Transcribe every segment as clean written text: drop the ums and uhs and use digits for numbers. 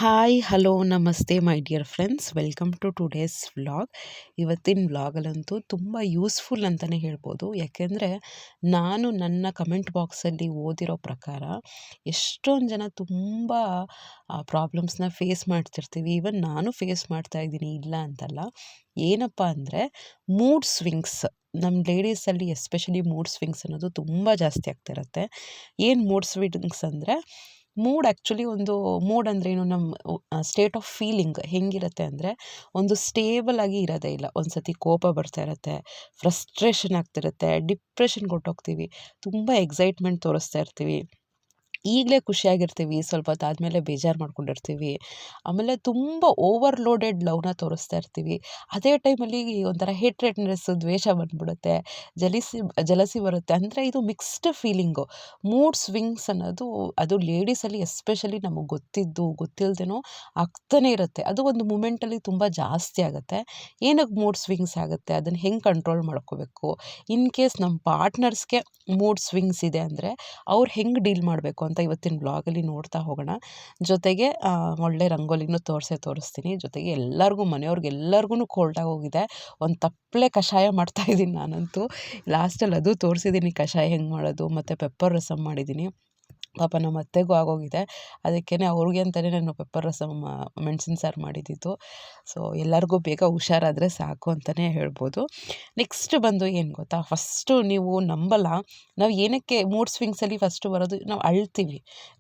Hi hello ನಮಸ್ತೆ my dear friends, welcome to today's vlog. ಇವತ್ತಿನ ವ್ಲಾಗಲ್ಲಂತೂ ತುಂಬ ಯೂಸ್ಫುಲ್ ಅಂತಲೇ ಹೇಳ್ಬೋದು. ಯಾಕೆಂದರೆ ನಾನು ನನ್ನ ಕಮೆಂಟ್ ಬಾಕ್ಸಲ್ಲಿ ಓದಿರೋ ಪ್ರಕಾರ ಎಷ್ಟೊಂದು ಜನ ತುಂಬ ಪ್ರಾಬ್ಲಮ್ಸ್ನ ಫೇಸ್ ಮಾಡ್ತಿರ್ತೀವಿ. ಈವನ್ ನಾನು ಫೇಸ್ ಮಾಡ್ತಾ ಇದ್ದೀನಿ, ಇಲ್ಲ ಅಂತಲ್ಲ. ಏನಪ್ಪ ಅಂದರೆ ಮೂಡ್ ಸ್ವಿಂಗ್ಸ್. ನಮ್ಮ ಲೇಡೀಸಲ್ಲಿ ಎಸ್ಪೆಷಲಿ ಮೂಡ್ ಸ್ವಿಂಗ್ಸ್ ಅನ್ನೋದು ತುಂಬ ಜಾಸ್ತಿ ಆಗ್ತಿರುತ್ತೆ. ಏನು ಮೂಡ್ ಸ್ವಿಂಗ್ಸ್ ಅಂದರೆ, ಮೂಡ್ ಆ್ಯಕ್ಚುಲಿ ಮೂಡ್ ಅಂದ್ರೇನು, ನಮ್ಮ ಸ್ಟೇಟ್ ಆಫ್ ಫೀಲಿಂಗ್ ಹೆಂಗಿರುತ್ತೆ ಅಂದರೆ, ಒಂದು ಸ್ಟೇಬಲ್ ಆಗಿ ಇರೋದೇ ಇಲ್ಲ. ಒಂದು ಸತಿ ಕೋಪ ಬರ್ತಾ ಇರುತ್ತೆ, ಫ್ರಸ್ಟ್ರೇಷನ್ ಆಗ್ತಿರುತ್ತೆ, ಡಿಪ್ರೆಷನ್ಗೆ ಹೊರ್ಟೋಗ್ತೀವಿ, ತುಂಬ ಎಕ್ಸೈಟ್ಮೆಂಟ್ ತೋರಿಸ್ತಾ ಇರ್ತೀವಿ, ಈಗಲೇ ಖುಷಿಯಾಗಿರ್ತೀವಿ, ಸ್ವಲ್ಪ ಹೊತ್ತಾದಮೇಲೆ ಬೇಜಾರು ಮಾಡ್ಕೊಂಡಿರ್ತೀವಿ. ಆಮೇಲೆ ತುಂಬ ಓವರ್ಲೋಡೆಡ್ ಲವ್ನ ತೋರಿಸ್ತಾ ಇರ್ತೀವಿ. ಅದೇ ಟೈಮಲ್ಲಿ ಒಂಥರ ಹೇಟ್ರೆಡ್ನೆಸ್, ದ್ವೇಷ ಬಂದ್ಬಿಡುತ್ತೆ, ಜಲಸಿ ಬರುತ್ತೆ. ಅಂದರೆ ಇದು ಮಿಕ್ಸ್ಡ್ ಫೀಲಿಂಗು. ಮೂಡ್ ಸ್ವಿಂಗ್ಸ್ ಅನ್ನೋದು ಅದು ಲೇಡೀಸಲ್ಲಿ ಎಸ್ಪೆಷಲಿ ನಮಗೆ ಗೊತ್ತಿಲ್ಲದೇನೋ ಆಗ್ತಾನೆ ಇರುತ್ತೆ. ಅದು ಒಂದು ಮೂಮೆಂಟಲ್ಲಿ ತುಂಬ ಜಾಸ್ತಿ ಆಗುತ್ತೆ. ಏನಕ್ಕೆ ಮೂಡ್ ಸ್ವಿಂಗ್ಸ್ ಆಗುತ್ತೆ, ಅದನ್ನು ಹೆಂಗೆ ಕಂಟ್ರೋಲ್ ಮಾಡ್ಕೋಬೇಕು, ಇನ್ ಕೇಸ್ ನಮ್ಮ ಪಾರ್ಟ್ನರ್ಸ್ಗೆ ಮೂಡ್ ಸ್ವಿಂಗ್ಸ್ ಇದೆ ಅಂದರೆ ಅವ್ರು ಹೆಂಗೆ ಡೀಲ್ ಮಾಡಬೇಕು ಅಂತ ಇವತ್ತಿನ ಬ್ಲಾಗಲ್ಲಿ ನೋಡ್ತಾ ಹೋಗೋಣ. ಜೊತೆಗೆ ಒಳ್ಳೆ ರಂಗೋಲಿನೂ ತೋರಿಸ್ತೀನಿ. ಜೊತೆಗೆ ಮನೆಯವ್ರಿಗೆಲ್ಲರಿಗೂ ಕೋಲ್ಡಾಗಿ ಹೋಗಿದೆ. ಒಂದು ತಪ್ಪಲೆ ಕಷಾಯ ಮಾಡ್ತಾಯಿದ್ದೀನಿ ನಾನಂತೂ. ಲಾಸ್ಟಲ್ಲಿ ಅದು ತೋರಿಸಿದ್ದೀನಿ, ಕಷಾಯ ಹೆಂಗೆ ಮಾಡೋದು, ಮತ್ತು ಪೆಪ್ಪರ್ ರಸಮ್ ಮಾಡಿದ್ದೀನಿ. ಪಾಪ ನಮ್ಮ ಅತ್ತೆಗೂ ಆಗೋಗಿದೆ. ಅದಕ್ಕೇ ಅವ್ರಿಗೆ ಅಂತಲೇ ನಾನು ಪೆಪ್ಪರ್ ರಸಮ್, ಮೆಣಸಿನ ಸಾರು ಮಾಡಿದ್ದಿದ್ದು. ಸೊ ಎಲ್ಲರಿಗೂ ಬೇಗ ಹುಷಾರಾದರೆ ಸಾಕು ಅಂತಲೇ ಹೇಳ್ಬೋದು. ನೆಕ್ಸ್ಟ್ ಬಂದು ಏನು ಗೊತ್ತಾ, ಫಸ್ಟು ನೀವು ನಂಬಲ್ಲ, ನಾವು ಏನಕ್ಕೆ ಮೂಡ್ ಸ್ವಿಂಗ್ಸಲ್ಲಿ ಫಸ್ಟು ಬರೋದು, ನಾವು ಅಳ್ತೀವಿ.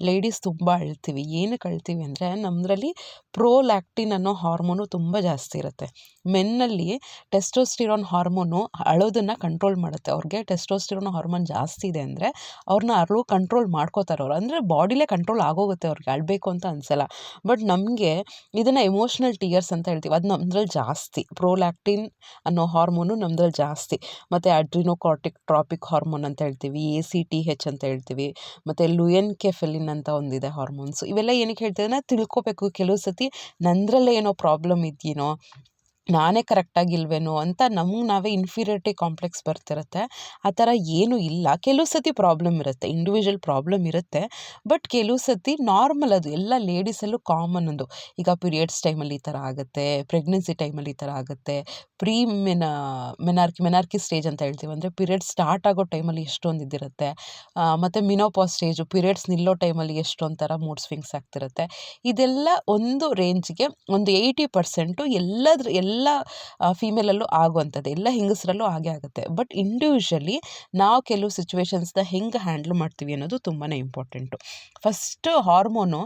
ಲೇಡೀಸ್ ತುಂಬ ಅಳ್ತೀವಿ. ಏನಕ್ಕೆ ಅಳ್ತೀವಿ ಅಂದರೆ, ನಮ್ಮದ್ರಲ್ಲಿ ಪ್ರೋಲ್ಯಾಕ್ಟಿನ್ ಅನ್ನೋ ಹಾರ್ಮೋನು ತುಂಬ ಜಾಸ್ತಿ ಇರುತ್ತೆ. ಮೆನ್ನಲ್ಲಿ ಟೆಸ್ಟೋಸ್ಟಿರಾನ್ ಹಾರ್ಮೋನು ಅಳೋದನ್ನು ಕಂಟ್ರೋಲ್ ಮಾಡುತ್ತೆ. ಅವ್ರಿಗೆ ಟೆಸ್ಟೋಸ್ಟಿರಾನ್ ಹಾರ್ಮೋನ್ ಜಾಸ್ತಿ ಇದೆ ಅಂದರೆ ಅವ್ರನ್ನ ಕಂಟ್ರೋಲ್ ಮಾಡ್ಕೋತಾರೆ. ಅವ್ರು ಅಂದರೆ ಬಾಡಿಲೇ ಕಂಟ್ರೋಲ್ ಆಗೋಗುತ್ತೆ, ಅವ್ರಿಗೆ ಅಳಬೇಕು ಅಂತ ಅನಿಸಲ್ಲ. ಬಟ್ ನಮಗೆ ಇದನ್ನು ಎಮೋಷ್ನಲ್ ಟಿಯರ್ಸ್ ಅಂತ ಹೇಳ್ತೀವಿ. ಅದು ನಮ್ಮದ್ರಲ್ಲಿ ಜಾಸ್ತಿ. ಪ್ರೋಲ್ಯಾಕ್ಟಿನ್ ಅನ್ನೋ ಹಾರ್ಮೋನು ನಮ್ಮದ್ರಲ್ಲಿ ಜಾಸ್ತಿ. ಮತ್ತು ಟ್ರಾಪಿಕ್ ಹಾರ್ಮೋನ್ ಅಂತ ಹೇಳ್ತೀವಿ, ACTH ಅಂತ ಹೇಳ್ತೀವಿ, ಮತ್ತು ಲುಯೆನ್ಕೆಫೆಲಿನ್ ಅಂತ ಒಂದಿದೆ ಹಾರ್ಮೋನ್ಸ್. ಇವೆಲ್ಲ ಏನಕ್ಕೆ ಹೇಳ್ತೀವಿ ಅಂದರೆ, ತಿಳ್ಕೊಬೇಕು. ಕೆಲವು ಸತಿ ನಂದ್ರಲ್ಲೇ ಏನೋ ಪ್ರಾಬ್ಲಮ್ ಇದೆಯೇನೋ, ನಾನೇ ಕರೆಕ್ಟಾಗಿಲ್ವೇನೋ ಅಂತ ನಮ್ಗೆ ನಾವೇ ಇನ್ಫೀರಿಯಾರಿಟಿ ಕಾಂಪ್ಲೆಕ್ಸ್ ಬರ್ತಿರುತ್ತೆ. ಆ ಥರ ಏನೂ ಇಲ್ಲ. ಕೆಲವು ಸತಿ ಪ್ರಾಬ್ಲಮ್ ಇರುತ್ತೆ, ಇಂಡಿವಿಜುವಲ್ ಪ್ರಾಬ್ಲಮ್ ಇರುತ್ತೆ. ಬಟ್ ಕೆಲವು ಸತಿ ನಾರ್ಮಲ್, ಅದು ಎಲ್ಲ ಲೇಡೀಸಲ್ಲೂ ಕಾಮನ್. ಒಂದು ಈಗ ಪೀರಿಯಡ್ಸ್ ಟೈಮಲ್ಲಿ ಈ ಥರ ಆಗುತ್ತೆ, ಪ್ರೆಗ್ನೆನ್ಸಿ ಟೈಮಲ್ಲಿ ಈ ಥರ ಆಗುತ್ತೆ, ಪ್ರೀ ಮೆನಾರ್ಕಿ ಸ್ಟೇಜ್ ಅಂತ ಹೇಳ್ತೀವಿ. ಅಂದರೆ ಪೀರಿಯಡ್ಸ್ ಸ್ಟಾರ್ಟ್ ಆಗೋ ಟೈಮಲ್ಲಿ ಎಷ್ಟೊಂದು ಇದಿರುತ್ತೆ. ಮತ್ತು ಮಿನೋಪಾಸ್ ಸ್ಟೇಜು, ಪೀರಿಯಡ್ಸ್ ನಿಲ್ಲೋ ಟೈಮಲ್ಲಿ ಎಷ್ಟೊಂದು ಥರ ಮೂಡ್ ಸ್ವಿಂಗ್ಸ್ ಆಗ್ತಿರುತ್ತೆ. ಇದೆಲ್ಲ ಒಂದು ರೇಂಜ್ಗೆ ಒಂದು 80% ಎಲ್ಲ ಫೀಮೇಲಲ್ಲೂ ಆಗುವಂಥದ್ದು, ಎಲ್ಲ ಹೆಂಗಸರಲ್ಲೂ ಆಗೇ ಆಗುತ್ತೆ. ಬಟ್ ಇಂಡಿವಿಜುವಲಿ ನಾವು ಕೆಲವು ಸಿಚುವೇಶನ್ಸ್ನ ಹೆಂಗೆ ಹ್ಯಾಂಡ್ಲ್ ಮಾಡ್ತೀವಿ ಅನ್ನೋದು ತುಂಬಾ ಇಂಪಾರ್ಟೆಂಟು. ಫಸ್ಟು ಹಾರ್ಮೋನು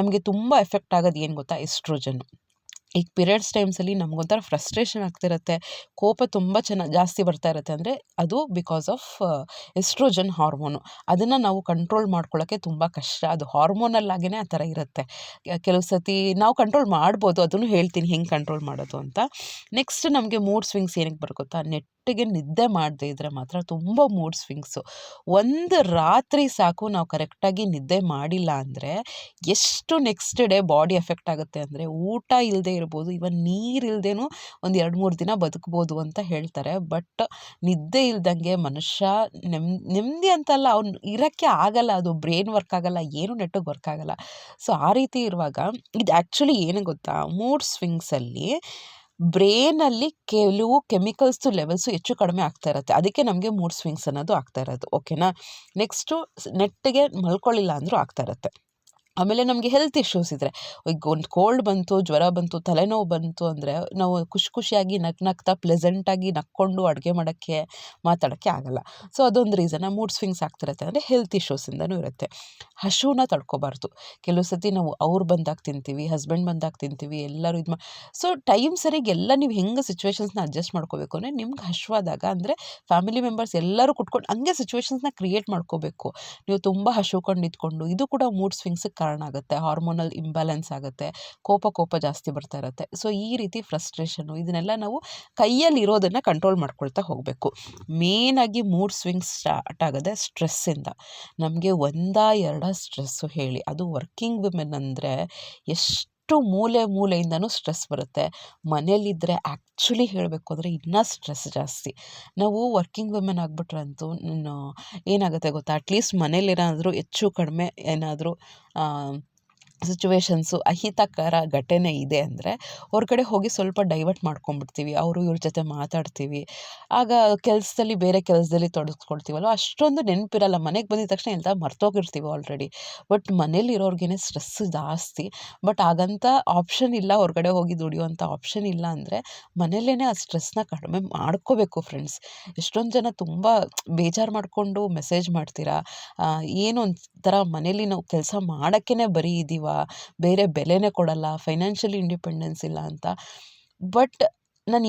ನಮಗೆ ತುಂಬ ಎಫೆಕ್ಟ್ ಆಗೋದು ಏನು ಗೊತ್ತಾ, ಎಸ್ಟ್ರೋಜನ್ನು. ಈಗ ಪೀರಿಯಡ್ಸ್ ಟೈಮ್ಸಲ್ಲಿ ನಮಗೊಂಥರ ಫ್ರಸ್ಟ್ರೇಷನ್ ಆಗ್ತಿರುತ್ತೆ, ಕೋಪ ತುಂಬ ಜಾಸ್ತಿ ಬರ್ತಾ ಇರುತ್ತೆ. ಅಂದರೆ ಅದು ಬಿಕಾಸ್ ಆಫ್ ಎಸ್ಟ್ರೋಜನ್ ಹಾರ್ಮೋನು. ಅದನ್ನು ನಾವು ಕಂಟ್ರೋಲ್ ಮಾಡ್ಕೊಳ್ಳೋಕ್ಕೆ ತುಂಬ ಕಷ್ಟ. ಅದು ಹಾರ್ಮೋನಲ್ಲಾಗೇ ಆ ಥರ ಇರುತ್ತೆ. ಕೆಲವು ಸತಿ ನಾವು ಕಂಟ್ರೋಲ್ ಮಾಡ್ಬೋದು, ಅದನ್ನು ಹೇಳ್ತೀನಿ ಹೆಂಗೆ ಕಂಟ್ರೋಲ್ ಮಾಡೋದು ಅಂತ. ನೆಕ್ಸ್ಟ್ ನಮಗೆ ಮೂಡ್ ಸ್ವಿಂಗ್ಸ್ ಏನಕ್ಕೆ ಬರುತ್ತೆ, ನೆಟ್ಟಿಗೆ ನಿದ್ದೆ ಮಾಡದೇ ಇದ್ದರೆ ಮಾತ್ರ ತುಂಬ ಮೂಡ್ ಸ್ವಿಂಗ್ಸು. ಒಂದು ರಾತ್ರಿ ಸಾಕು ನಾವು ಕರೆಕ್ಟಾಗಿ ನಿದ್ದೆ ಮಾಡಿಲ್ಲ ಅಂದರೆ ಎಷ್ಟು ನೆಕ್ಸ್ಟ್ ಡೇ ಬಾಡಿ ಎಫೆಕ್ಟ್ ಆಗುತ್ತೆ ಅಂದರೆ, ಊಟ ಇಲ್ಲದೆ ಇರ್ಬೋದು, ಇವನ್ ನೀರು ಇಲ್ಲದೇನೂ ಒಂದು 2-3 ದಿನ ಬದುಕ್ಬೋದು ಅಂತ ಹೇಳ್ತಾರೆ. ಬಟ್ ನಿದ್ದೆ ಇಲ್ದಂಗೆ ಮನುಷ್ಯ ನೆಮ್ಮದಿ ಅಂತಲ್ಲ, ಅವ್ನು ಇರೋಕ್ಕೆ ಆಗಲ್ಲ. ಅದು ಬ್ರೈನ್ ವರ್ಕ್ ಆಗಲ್ಲ, ಏನು ನೆಟ್ಟಿಗೆ ವರ್ಕ್ ಆಗಲ್ಲ. ಸೊ ಆ ರೀತಿ ಇರುವಾಗ ಇದು ಆ್ಯಕ್ಚುಲಿ ಏನು ಗೊತ್ತಾ, ಮೂಡ್ ಸ್ವಿಂಗ್ಸಲ್ಲಿ ಬ್ರೇನಲ್ಲಿ ಕೆಲವು ಕೆಮಿಕಲ್ಸ್ದು ಲೆವೆಲ್ಸು ಹೆಚ್ಚು ಕಡಿಮೆ ಆಗ್ತಾ ಇರುತ್ತೆ. ಅದಕ್ಕೆ ನಮಗೆ ಮೂಡ್ ಸ್ವಿಂಗ್ಸ್ ಅನ್ನೋದು ಆಗ್ತಾ ಇರೋದು. ಓಕೆನಾ. ನೆಕ್ಸ್ಟು ನೆಟ್ಟಿಗೆ ಮಲ್ಕೊಳ್ಳಿಲ್ಲ ಅಂದರೂ ಆಗ್ತಾ ಇರುತ್ತೆ. ಆಮೇಲೆ ನಮಗೆ ಹೆಲ್ತ್ ಇಶ್ಯೂಸ್ ಇದ್ದರೆ, ಈಗ ಒಂದು ಕೋಲ್ಡ್ ಬಂತು, ಜ್ವರ ಬಂತು, ತಲೆನೋವು ಬಂತು ಅಂದರೆ ನಾವು ಖುಷಿಯಾಗಿ ನಗ್ನಗ್ತಾ ಪ್ಲೆಸೆಂಟಾಗಿ ನಕ್ಕೊಂಡು ಅಡುಗೆ ಮಾಡೋಕ್ಕೆ, ಮಾತಾಡೋಕ್ಕೆ ಆಗಲ್ಲ. ಸೊ ಅದೊಂದು ರೀಸನ್. ಮೂಡ್ ಸ್ವಿಂಗ್ಸ್ ಆಗ್ತಿರುತ್ತೆ ಅಂದರೆ ಹೆಲ್ತ್ ಇಶ್ಯೂಸಿಂದನೂ ಇರುತ್ತೆ. ಹಸಿವನ್ನ ತಡ್ಕೋಬಾರ್ದು. ಕೆಲವು ಸತಿ ನಾವು ಅವ್ರು ಬಂದಾಗ ತಿಂತೀವಿ, ಹಸ್ಬೆಂಡ್ ಬಂದಾಗ ತಿಂತೀವಿ, ಎಲ್ಲರೂ ಸೊ ಟೈಮ್ ಸರಿಗೆ ಎಲ್ಲ ನೀವು ಹೆಂಗೆ ಸಿಚುವೇಶನ್ಸ್ನ ಅಡ್ಜಸ್ಟ್ ಮಾಡ್ಕೋಬೇಕು ಅಂದರೆ, ನಿಮ್ಗೆ ಹಸಿವಾದಾಗ ಅಂದರೆ ಫ್ಯಾಮಿಲಿ ಮೆಂಬರ್ಸ್ ಎಲ್ಲರೂ ಕುತ್ಕೊಂಡು ಹಂಗೆ ಸಿಚುವೇಶನ್ಸ್ನ ಕ್ರಿಯೇಟ್ ಮಾಡ್ಕೋಬೇಕು. ನೀವು ತುಂಬ ಹಸಿವ್ಕೊಂಡು ನಿಂತ್ಕೊಂಡು, ಇದು ಕೂಡ ಮೂಡ್ ಸ್ವಿಂಗ್ಸಿಗೆ ಕಾರಣ ಆಗುತ್ತೆ. ಹಾರ್ಮೋನಲ್ ಇಂಬ್ಯಾಲೆನ್ಸ್ ಆಗುತ್ತೆ, ಕೋಪ ಜಾಸ್ತಿ ಬರ್ತಾ ಇರುತ್ತೆ. ಸೊ ಈ ರೀತಿ ಫ್ರಸ್ಟ್ರೇಷನು, ಇದನ್ನೆಲ್ಲ ನಾವು ಕೈಯಲ್ಲಿ ಇರೋದನ್ನು ಕಂಟ್ರೋಲ್ ಮಾಡ್ಕೊಳ್ತಾ ಹೋಗಬೇಕು. ಮೇನಾಗಿ ಮೂಡ್ ಸ್ವಿಂಗ್ಸ್ ಸ್ಟಾರ್ಟ್ ಆಗೋದೆ ಸ್ಟ್ರೆಸ್ಸಿಂದ. ನಮಗೆ 1-2 ಸ್ಟ್ರೆಸ್ಸು ಹೇಳಿ, ಅದು ವರ್ಕಿಂಗ್ ವಿಮೆನ್ ಅಂದರೆ ಎಷ್ಟು ಮೂಲೆಯಿಂದನೂ ಸ್ಟ್ರೆಸ್ ಬರುತ್ತೆ. ಮನೇಲಿದ್ದರೆ ಆ್ಯಕ್ಚುಲಿ ಹೇಳಬೇಕು ಅಂದರೆ ಇನ್ನೂ ಸ್ಟ್ರೆಸ್ ಜಾಸ್ತಿ. ನಾವು ವರ್ಕಿಂಗ್ ವುಮೆನ್ ಆಗಿಬಿಟ್ರಂತೂ ಏನಾಗುತ್ತೆ ಗೊತ್ತಾ, ಅಟ್ಲೀಸ್ಟ್ ಮನೇಲೇನಾದರೂ ಹೆಚ್ಚು ಕಡಿಮೆ ಏನಾದರೂ ಸಿಚುವೇಶನ್ಸು ಅಹಿತಕರ ಘಟನೆ ಇದೆ ಅಂದರೆ ಹೊರಗಡೆ ಹೋಗಿ ಸ್ವಲ್ಪ ಡೈವರ್ಟ್ ಮಾಡ್ಕೊಂಡ್ಬಿಡ್ತೀವಿ. ಅವರು ಇವ್ರ ಜೊತೆ ಮಾತಾಡ್ತೀವಿ. ಆಗ ಬೇರೆ ಕೆಲಸದಲ್ಲಿ ತೊಡಗಿಸ್ಕೊಳ್ತೀವಲ್ವ, ಅಷ್ಟೊಂದು ನೆನಪಿರಲ್ಲ. ಮನೆಗೆ ಬಂದಿದ ತಕ್ಷಣ ಎಲ್ಲ ಮರ್ತೋಗಿರ್ತೀವಿ ಆಲ್ರೆಡಿ. ಬಟ್ ಮನೇಲಿರೋರ್ಗೇ ಸ್ಟ್ರೆಸ್ ಜಾಸ್ತಿ. ಬಟ್ ಹಾಗಂತ ಆಪ್ಷನ್ ಇಲ್ಲ, ಹೊರಗಡೆ ಹೋಗಿ ದುಡಿಯುವಂಥ ಆಪ್ಷನ್ ಇಲ್ಲ ಅಂದರೆ ಮನೇಲೇ ಆ ಸ್ಟ್ರೆಸ್ನ ಕಡಿಮೆ ಮಾಡ್ಕೋಬೇಕು ಫ್ರೆಂಡ್ಸ್. ಎಷ್ಟೊಂದು ಜನ ತುಂಬ ಬೇಜಾರು ಮಾಡಿಕೊಂಡು ಮೆಸೇಜ್ ಮಾಡ್ತೀರಾ, ಏನು ಒಂಥರ ಮನೇಲಿ ನಾವು ಕೆಲಸ ಮಾಡೋಕ್ಕೇ ಬರೀ ಇದ್ದೀವ, ಬೇರೆ ಬೆಲೆನೇ ಕೊಡಲ್ಲ, ಫೈನಾನ್ಷಿಯಲಿ ಇಂಡಿಪೆಂಡೆನ್ಸ್ ಇಲ್ಲ ಅಂತ. ಬಟ್ ನಾನು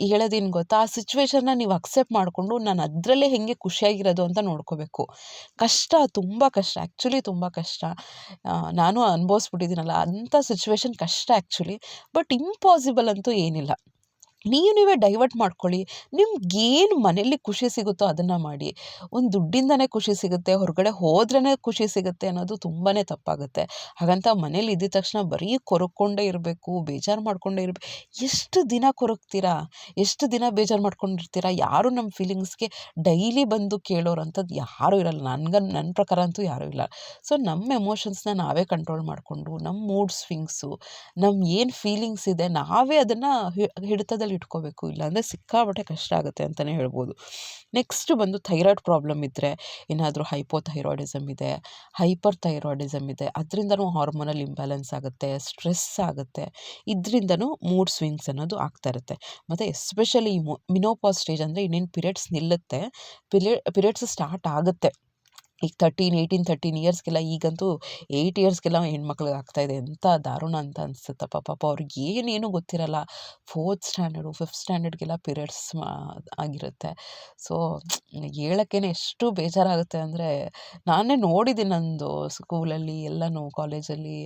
ಹೇಳೋದೇನು ಗೊತ್ತಾ, ಆ ಸಿಚುವೇಶನ್ನ ನೀವು ಅಕ್ಸೆಪ್ಟ್ ಮಾಡಿಕೊಂಡು ನಾನು ಅದರಲ್ಲೇ ಹೇಗೆ ಖುಷಿಯಾಗಿರೋದು ಅಂತ ನೋಡ್ಕೋಬೇಕು. ಕಷ್ಟ, ತುಂಬ ಕಷ್ಟ, ಆ್ಯಕ್ಚುಲಿ ತುಂಬ ಕಷ್ಟ. ನಾನು ಅನುಭವಿಸ್ಬಿಟ್ಟಿದ್ದೀನಲ್ಲ, ಅಂಥ ಸಿಚುವೇಶನ್ ಕಷ್ಟ ಆ್ಯಕ್ಚುಲಿ. ಬಟ್ ಇಂಪಾಸಿಬಲ್ ಅಂತೂ ಏನಿಲ್ಲ. ನೀವೇ ಡೈವರ್ಟ್ ಮಾಡ್ಕೊಳ್ಳಿ. ನಿಮ್ಗೇನು ಮನೇಲಿ ಖುಷಿ ಸಿಗುತ್ತೋ ಅದನ್ನು ಮಾಡಿ. ಒಂದು ದುಡ್ಡಿಂದನೇ ಖುಷಿ ಸಿಗುತ್ತೆ, ಹೊರಗಡೆ ಹೋದ್ರೇ ಖುಷಿ ಸಿಗುತ್ತೆ ಅನ್ನೋದು ತುಂಬಾ ತಪ್ಪಾಗುತ್ತೆ. ಹಾಗಂತ ಮನೇಲಿ ಇದ್ದಿದ ತಕ್ಷಣ ಬರೀ ಕೊರಕ್ಕೊಂಡೇ ಇರಬೇಕು, ಬೇಜಾರು ಮಾಡ್ಕೊಂಡೇ ಇರಬೇಕು. ಎಷ್ಟು ದಿನ ಕೊರಗ್ತೀರಾ, ಎಷ್ಟು ದಿನ ಬೇಜಾರು ಮಾಡ್ಕೊಂಡಿರ್ತೀರಾ? ಯಾರು ನಮ್ಮ ಫೀಲಿಂಗ್ಸ್ಗೆ ಡೈಲಿ ಬಂದು ಕೇಳೋರಂಥದ್ದು ಯಾರೂ ಇರಲ್ಲ. ನನ್ನ ಪ್ರಕಾರ ಅಂತೂ ಯಾರೂ ಇಲ್ಲ. ಸೊ ನಮ್ಮ ಎಮೋಷನ್ಸ್ನ ನಾವೇ ಕಂಟ್ರೋಲ್ ಮಾಡಿಕೊಂಡು, ನಮ್ಮ ಮೂಡ್ ಸ್ವಿಂಗ್ಸು, ನಮ್ಮ ಏನು ಫೀಲಿಂಗ್ಸ್ ಇದೆ ನಾವೇ ಅದನ್ನು ಹಿಡಿತದಲ್ಲಿ ಇಟ್ಕೋಬೇಕು. ಇಲ್ಲಾಂದರೆ ಸಿಕ್ಕಾಪಟ್ಟೆ ಕಷ್ಟ ಆಗುತ್ತೆ ಅಂತಲೇ ಹೇಳ್ಬೋದು. ನೆಕ್ಸ್ಟ್ ಬಂದು ಥೈರಾಯ್ಡ್ ಪ್ರಾಬ್ಲಮ್ ಇದ್ದರೆ, ಏನಾದರೂ ಹೈಪೋಥೈರಾಯ್ಡಿಸಮ್ ಇದೆ, ಹೈಪರ್ ಥೈರಾಯ್ಡಿಸಮ್ ಇದೆ, ಅದರಿಂದನೂ ಹಾರ್ಮೋನಲ್ ಇಂಬ್ಯಾಲೆನ್ಸ್ ಆಗುತ್ತೆ, ಸ್ಟ್ರೆಸ್ ಆಗುತ್ತೆ. ಇದರಿಂದನೂ ಮೂಡ್ ಸ್ವಿಂಗ್ಸ್ ಅನ್ನೋದು ಆಗ್ತಾ ಇರುತ್ತೆ. ಮತ್ತು ಎಸ್ಪೆಷಲಿ ಈ ಮಿನೋಪಾಸ್ ಸ್ಟೇಜ್ ಅಂದರೆ ಇನ್ನೇನು ಪೀರಿಯಡ್ಸ್ ನಿಲ್ಲುತ್ತೆ, ಪೀರಿಯಡ್ಸ್ ಸ್ಟಾರ್ಟ್ ಆಗುತ್ತೆ. ಈಗ 13 ಇಯರ್ಸ್ಗೆಲ್ಲ, ಈಗಂತೂ 8 ಇಯರ್ಸ್ಗೆಲ್ಲ ಹೆಣ್ಮಕ್ಳಿಗೆ ಆಗ್ತಾಯಿದೆ. ಎಂಥ ದಾರುಣ ಅಂತ ಅನಿಸುತ್ತಪ್ಪ. ಪಾಪ ಅವ್ರಿಗೆ ಏನೇನು ಗೊತ್ತಿರಲ್ಲ. 4th ಸ್ಟ್ಯಾಂಡರ್ಡು 5th ಸ್ಟ್ಯಾಂಡರ್ಡ್ಗೆಲ್ಲ ಪೀರಿಯಡ್ಸ್ ಆಗಿರುತ್ತೆ. ಸೊ ಹೇಳೋಕ್ಕೇ ಎಷ್ಟು ಬೇಜಾರಾಗುತ್ತೆ ಅಂದರೆ, ನಾನೇ ನೋಡಿದ್ದೀನಿ ನಂದು ಸ್ಕೂಲಲ್ಲಿ ಎಲ್ಲನೂ, ಕಾಲೇಜಲ್ಲಿ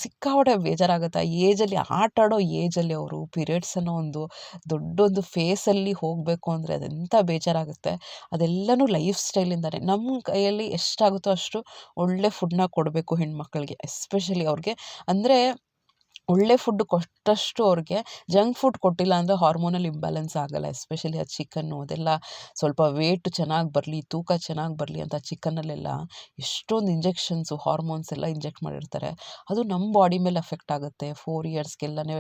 ಸಿಕ್ಕಾಪಟ್ಟೆ ಬೇಜಾರಾಗುತ್ತೆ. ಆ ಏಜಲ್ಲಿ ಆಟಾಡೋ ಏಜಲ್ಲಿ ಅವರು ಪೀರಿಯಡ್ಸ್ ಅನ್ನೋ ಒಂದು ದೊಡ್ಡೊಂದು ಫೇಸಲ್ಲಿ ಹೋಗಬೇಕು ಅಂದರೆ ಅದೆಂಥ ಬೇಜಾರಾಗುತ್ತೆ. ಅದೆಲ್ಲನೂ ಲೈಫ್ ಸ್ಟೈಲಿಂದನೇ. ನಮ್ಮ ಕೈಯಲ್ಲಿ ಎಷ್ಟಾಗುತ್ತೋ ಅಷ್ಟು ಒಳ್ಳೆ ಫುಡ್ನ ಕೊಡಬೇಕು ಹೆಣ್ಮಕ್ಳಿಗೆ, ಎಸ್ಪೆಷಲಿ ಅವ್ರಿಗೆ. ಅಂದರೆ ಒಳ್ಳೆ ಫುಡ್ ಕೊಟ್ಟಷ್ಟು ಅವ್ರಿಗೆ ಜಂಕ್ ಫುಡ್ ಕೊಟ್ಟಿಲ್ಲ ಅಂದರೆ ಹಾರ್ಮೋನಲ್ ಇಂಬ್ಯಾಲೆನ್ಸ್ ಆಗೋಲ್ಲ. ಎಸ್ಪೆಷಲಿ ಆ ಚಿಕನ್ನು ಅದೆಲ್ಲ ಸ್ವಲ್ಪ ವೇಟ್ ಚೆನ್ನಾಗಿ ಬರಲಿ, ತೂಕ ಚೆನ್ನಾಗಿ ಬರಲಿ ಅಂತ ಚಿಕನ್ನಲ್ಲೆಲ್ಲ ಎಷ್ಟೊಂದು ಇಂಜೆಕ್ಷನ್ಸು, ಹಾರ್ಮೋನ್ಸ್ ಎಲ್ಲ ಇಂಜೆಕ್ಟ್ ಮಾಡಿರ್ತಾರೆ. ಅದು ನಮ್ಮ ಬಾಡಿ ಮೇಲೆ ಅಫೆಕ್ಟ್ ಆಗುತ್ತೆ. 4 ಇಯರ್ಸ್ಗೆಲ್ಲನೇ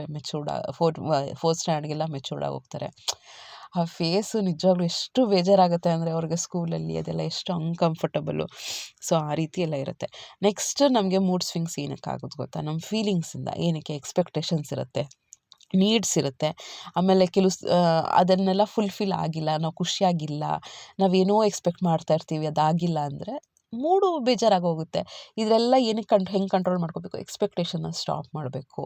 ಫೋರ್ತ್ ಸ್ಟ್ಯಾಂಡರ್ಡ್ಗೆಲ್ಲ ಮೆಚೂರ್ಡ್ ಆಗೋಗ್ತಾರೆ. ಆ ಫೇಸು ನಿಜವಾಗ್ಲೂ ಎಷ್ಟು ಬೇಜಾರಾಗುತ್ತೆ ಅಂದರೆ ಅವ್ರಿಗೆ ಸ್ಕೂಲಲ್ಲಿ ಅದೆಲ್ಲ ಎಷ್ಟು ಅನ್ಕಂಫರ್ಟಬಲು. ಸೊ ಆ ರೀತಿ ಎಲ್ಲ ಇರುತ್ತೆ. ನೆಕ್ಸ್ಟ್ ನಮಗೆ ಮೂಡ್ ಸ್ವಿಂಗ್ಸ್ ಏನಕ್ಕೆ ಆಗೋದು ಗೊತ್ತಾ? ನಮ್ಮ ಫೀಲಿಂಗ್ಸಿಂದ. ಏನಕ್ಕೆ? ಎಕ್ಸ್ಪೆಕ್ಟೇಷನ್ಸ್ ಇರುತ್ತೆ, ನೀಡ್ಸ್ ಇರುತ್ತೆ. ಆಮೇಲೆ ಅದನ್ನೆಲ್ಲ ಫುಲ್ಫಿಲ್ ಆಗಿಲ್ಲ, ನಾವು ಖುಷಿಯಾಗಿಲ್ಲ, ನಾವೇನೋ ಎಕ್ಸ್ಪೆಕ್ಟ್ ಮಾಡ್ತಾ ಇರ್ತೀವಿ, ಅದಾಗಿಲ್ಲ ಅಂದರೆ ಮೂಡು ಬೇಜಾರಾಗೋಗುತ್ತೆ. ಇದೆಲ್ಲ ಏನಕ್ಕೆ ಹೆಂಗೆ ಕಂಟ್ರೋಲ್ ಮಾಡ್ಕೋಬೇಕು? ಎಕ್ಸ್ಪೆಕ್ಟೇಷನ್ನ ಸ್ಟಾಪ್ ಮಾಡಬೇಕು.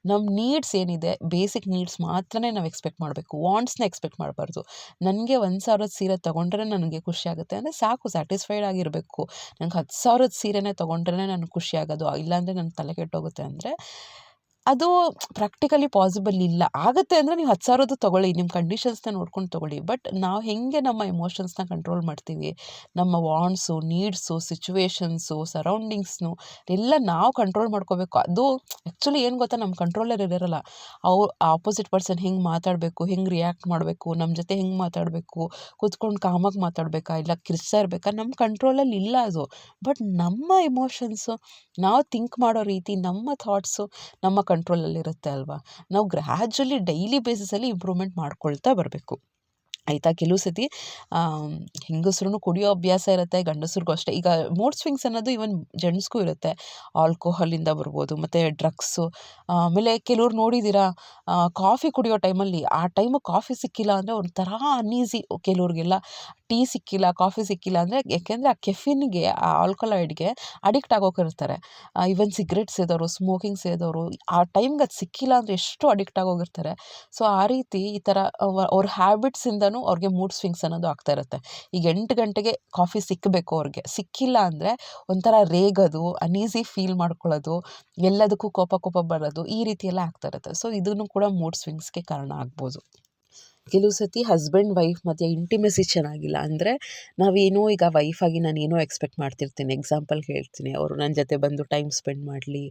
ನಮ್ಮ ನೀಡ್ಸ್ ಏನಿದೆ, ಬೇಸಿಕ್ ನೀಡ್ಸ್ ಮಾತ್ರನೇ ನಾವು ಎಕ್ಸ್ಪೆಕ್ಟ್ ಮಾಡಬೇಕು. ವಾಂಟ್ಸ್ನ ಎಕ್ಸ್ಪೆಕ್ಟ್ ಮಾಡಬಾರ್ದು. ನನಗೆ 1,000ದ ಸೀರೆ ತೊಗೊಂಡ್ರೆ ನನಗೆ ಖುಷಿಯಾಗುತ್ತೆ ಅಂದರೆ ಸಾಕು, ಸ್ಯಾಟಿಸ್ಫೈಡ್ ಆಗಿರಬೇಕು. ನಂಗೆ 10,000ದ ಸೀರೆನೇ ತೊಗೊಂಡ್ರೆ ನನಗೆ ಖುಷಿಯಾಗೋದು, ಇಲ್ಲಾಂದರೆ ನನ್ನ ತಲೆ ಕೆಟ್ಟೋಗುತ್ತೆ ಅಂದರೆ ಅದು ಪ್ರಾಕ್ಟಿಕಲಿ ಪಾಸಿಬಲ್ ಇಲ್ಲ. ಆಗುತ್ತೆ ಅಂದರೆ ನೀವು 10,000ದು ತೊಗೊಳ್ಳಿ, ನಿಮ್ಮ ಕಂಡೀಷನ್ಸ್ನ ನೋಡ್ಕೊಂಡು ತೊಗೊಳ್ಳಿ. ಬಟ್ ನಾವು ಹೇಗೆ ನಮ್ಮ ಎಮೋಷನ್ಸ್ನ ಕಂಟ್ರೋಲ್ ಮಾಡ್ತೀವಿ, ನಮ್ಮ ವಾಂಟ್ಸು, ನೀಡ್ಸು, ಸಿಚುವೇಶನ್ಸು, ಸರೌಂಡಿಂಗ್ಸ್ನು ಎಲ್ಲ ನಾವು ಕಂಟ್ರೋಲ್ ಮಾಡ್ಕೋಬೇಕು. ಅದು ಆ್ಯಕ್ಚುಲಿ ಏನು ಗೊತ್ತಾ, ನಮ್ಮ ಕಂಟ್ರೋಲಲ್ಲಿ ಇರೋಲ್ಲ. ಆಪೋಸಿಟ್ ಪರ್ಸನ್ ಹೆಂಗೆ ಮಾತಾಡಬೇಕು, ಹೆಂಗೆ ರಿಯಾಕ್ಟ್ ಮಾಡಬೇಕು, ನಮ್ಮ ಜೊತೆ ಹೆಂಗೆ ಮಾತಾಡಬೇಕು, ಕೂತ್ಕೊಂಡು ಕಾಮಾಗಿ ಮಾತಾಡಬೇಕಾ, ಇಲ್ಲ ಕಿರ್ಚ್ತಾ ಇರಬೇಕಾ, ನಮ್ಮ ಕಂಟ್ರೋಲಲ್ಲಿ ಇಲ್ಲ ಅದು. ಬಟ್ ನಮ್ಮ ಎಮೋಷನ್ಸು, ನಾವು ಥಿಂಕ್ ಮಾಡೋ ರೀತಿ, ನಮ್ಮ ಥಾಟ್ಸು ನಮ್ಮ ಕಂಟ್ರೋಲಲ್ಲಿರುತ್ತೆ ಅಲ್ವಾ. ನಾವು ಗ್ರ್ಯಾಜುಲಿ ಡೈಲಿ ಬೇಸಿಸಲ್ಲಿ ಇಂಪ್ರೂವ್ಮೆಂಟ್ ಮಾಡ್ಕೊಳ್ತಾ ಬರಬೇಕು, ಆಯಿತಾ. ಕೆಲವು ಸತಿ ಹೆಂಗಸ್ರು ಕುಡಿಯೋ ಅಭ್ಯಾಸ ಇರುತ್ತೆ, ಗಂಡಸ್ರಿಗೂ ಅಷ್ಟೇ. ಈಗ ಮೂಡ್ ಸ್ವಿಂಗ್ಸ್ ಅನ್ನೋದು ಈವನ್ ಜೆಂಟ್ಸ್ಗೂ ಇರುತ್ತೆ. ಆಲ್ಕೋಹಾಲಿಂದ ಬರ್ಬೋದು, ಮತ್ತು ಡ್ರಗ್ಸು. ಆಮೇಲೆ ಕೆಲವ್ರು ನೋಡಿದ್ದೀರಾ, ಕಾಫಿ ಕುಡಿಯೋ ಟೈಮಲ್ಲಿ, ಆ ಟೈಮು ಕಾಫಿ ಸಿಕ್ಕಿಲ್ಲ ಅಂದರೆ ಒಂಥರ ಅನ್ಈಸಿ. ಕೆಲವ್ರಿಗೆಲ್ಲ ಟೀ ಸಿಕ್ಕಿಲ್ಲ, ಕಾಫಿ ಸಿಕ್ಕಿಲ್ಲ ಅಂದರೆ, ಯಾಕೆಂದರೆ ಆ ಕೆಫಿನ್ಗೆ, ಆ ಆಲ್ಕಲಾಯ್ಡ್ಗೆ ಅಡಿಕ್ಟ್ ಆಗೋಗಿರ್ತಾರೆ. ಈವನ್ ಸಿಗ್ರೆಟ್ ಸೇದೋರು, ಸ್ಮೋಕಿಂಗ್ ಸೇದೋರು, ಆ ಟೈಮ್ಗೆ ಅದು ಸಿಕ್ಕಿಲ್ಲ ಅಂದರೆ ಎಷ್ಟು ಅಡಿಕ್ಟ್ ಆಗೋಗಿರ್ತಾರೆ. ಸೊ ಆ ರೀತಿ ಈ ಥರ ಅವ್ರ ಹ್ಯಾಬಿಟ್ಸಿಂದನೂ ಅವ್ರಿಗೆ ಮೂಡ್ ಸ್ವಿಂಗ್ಸ್ ಅನ್ನೋದು ಆಗ್ತಾ ಇರುತ್ತೆ. ಈಗ 8 ಗಂಟೆಗೆ ಕಾಫಿ ಸಿಕ್ಕಬೇಕು ಅವ್ರಿಗೆ, ಸಿಕ್ಕಿಲ್ಲ ಅಂದರೆ ಒಂಥರ ರೇಗೋದು, ಅನ್ಈಸಿ ಫೀಲ್ ಮಾಡ್ಕೊಳ್ಳೋದು, ಎಲ್ಲದಕ್ಕೂ ಕೋಪ ಬರೋದು, ಈ ರೀತಿ ಎಲ್ಲ ಆಗ್ತಾ ಇರುತ್ತೆ. ಸೊ ಇದನ್ನು ಕೂಡ ಮೂಡ್ ಸ್ವಿಂಗ್ಸ್ಗೆ ಕಾರಣ ಆಗ್ಬೋದು. ಕೆಲವು ಸತಿ ಹಸ್ಬೆಂಡ್ ವೈಫ್ ಮಧ್ಯೆ ಇಂಟಿಮೆಸಿ ಚೆನ್ನಾಗಿಲ್ಲ ಅಂದರೆ, ನಾವೇನೋ ಈಗ ವೈಫಾಗಿ ನಾನೇನೋ ಎಕ್ಸ್ಪೆಕ್ಟ್ ಮಾಡ್ತಿರ್ತೀನಿ. ಎಕ್ಸಾಂಪಲ್ಗೆ ಹೇಳ್ತೀನಿ, ಅವರು ನನ್ನ ಜೊತೆ ಬಂದು ಟೈಮ್ ಸ್ಪೆಂಡ್ ಮಾಡಲಿ,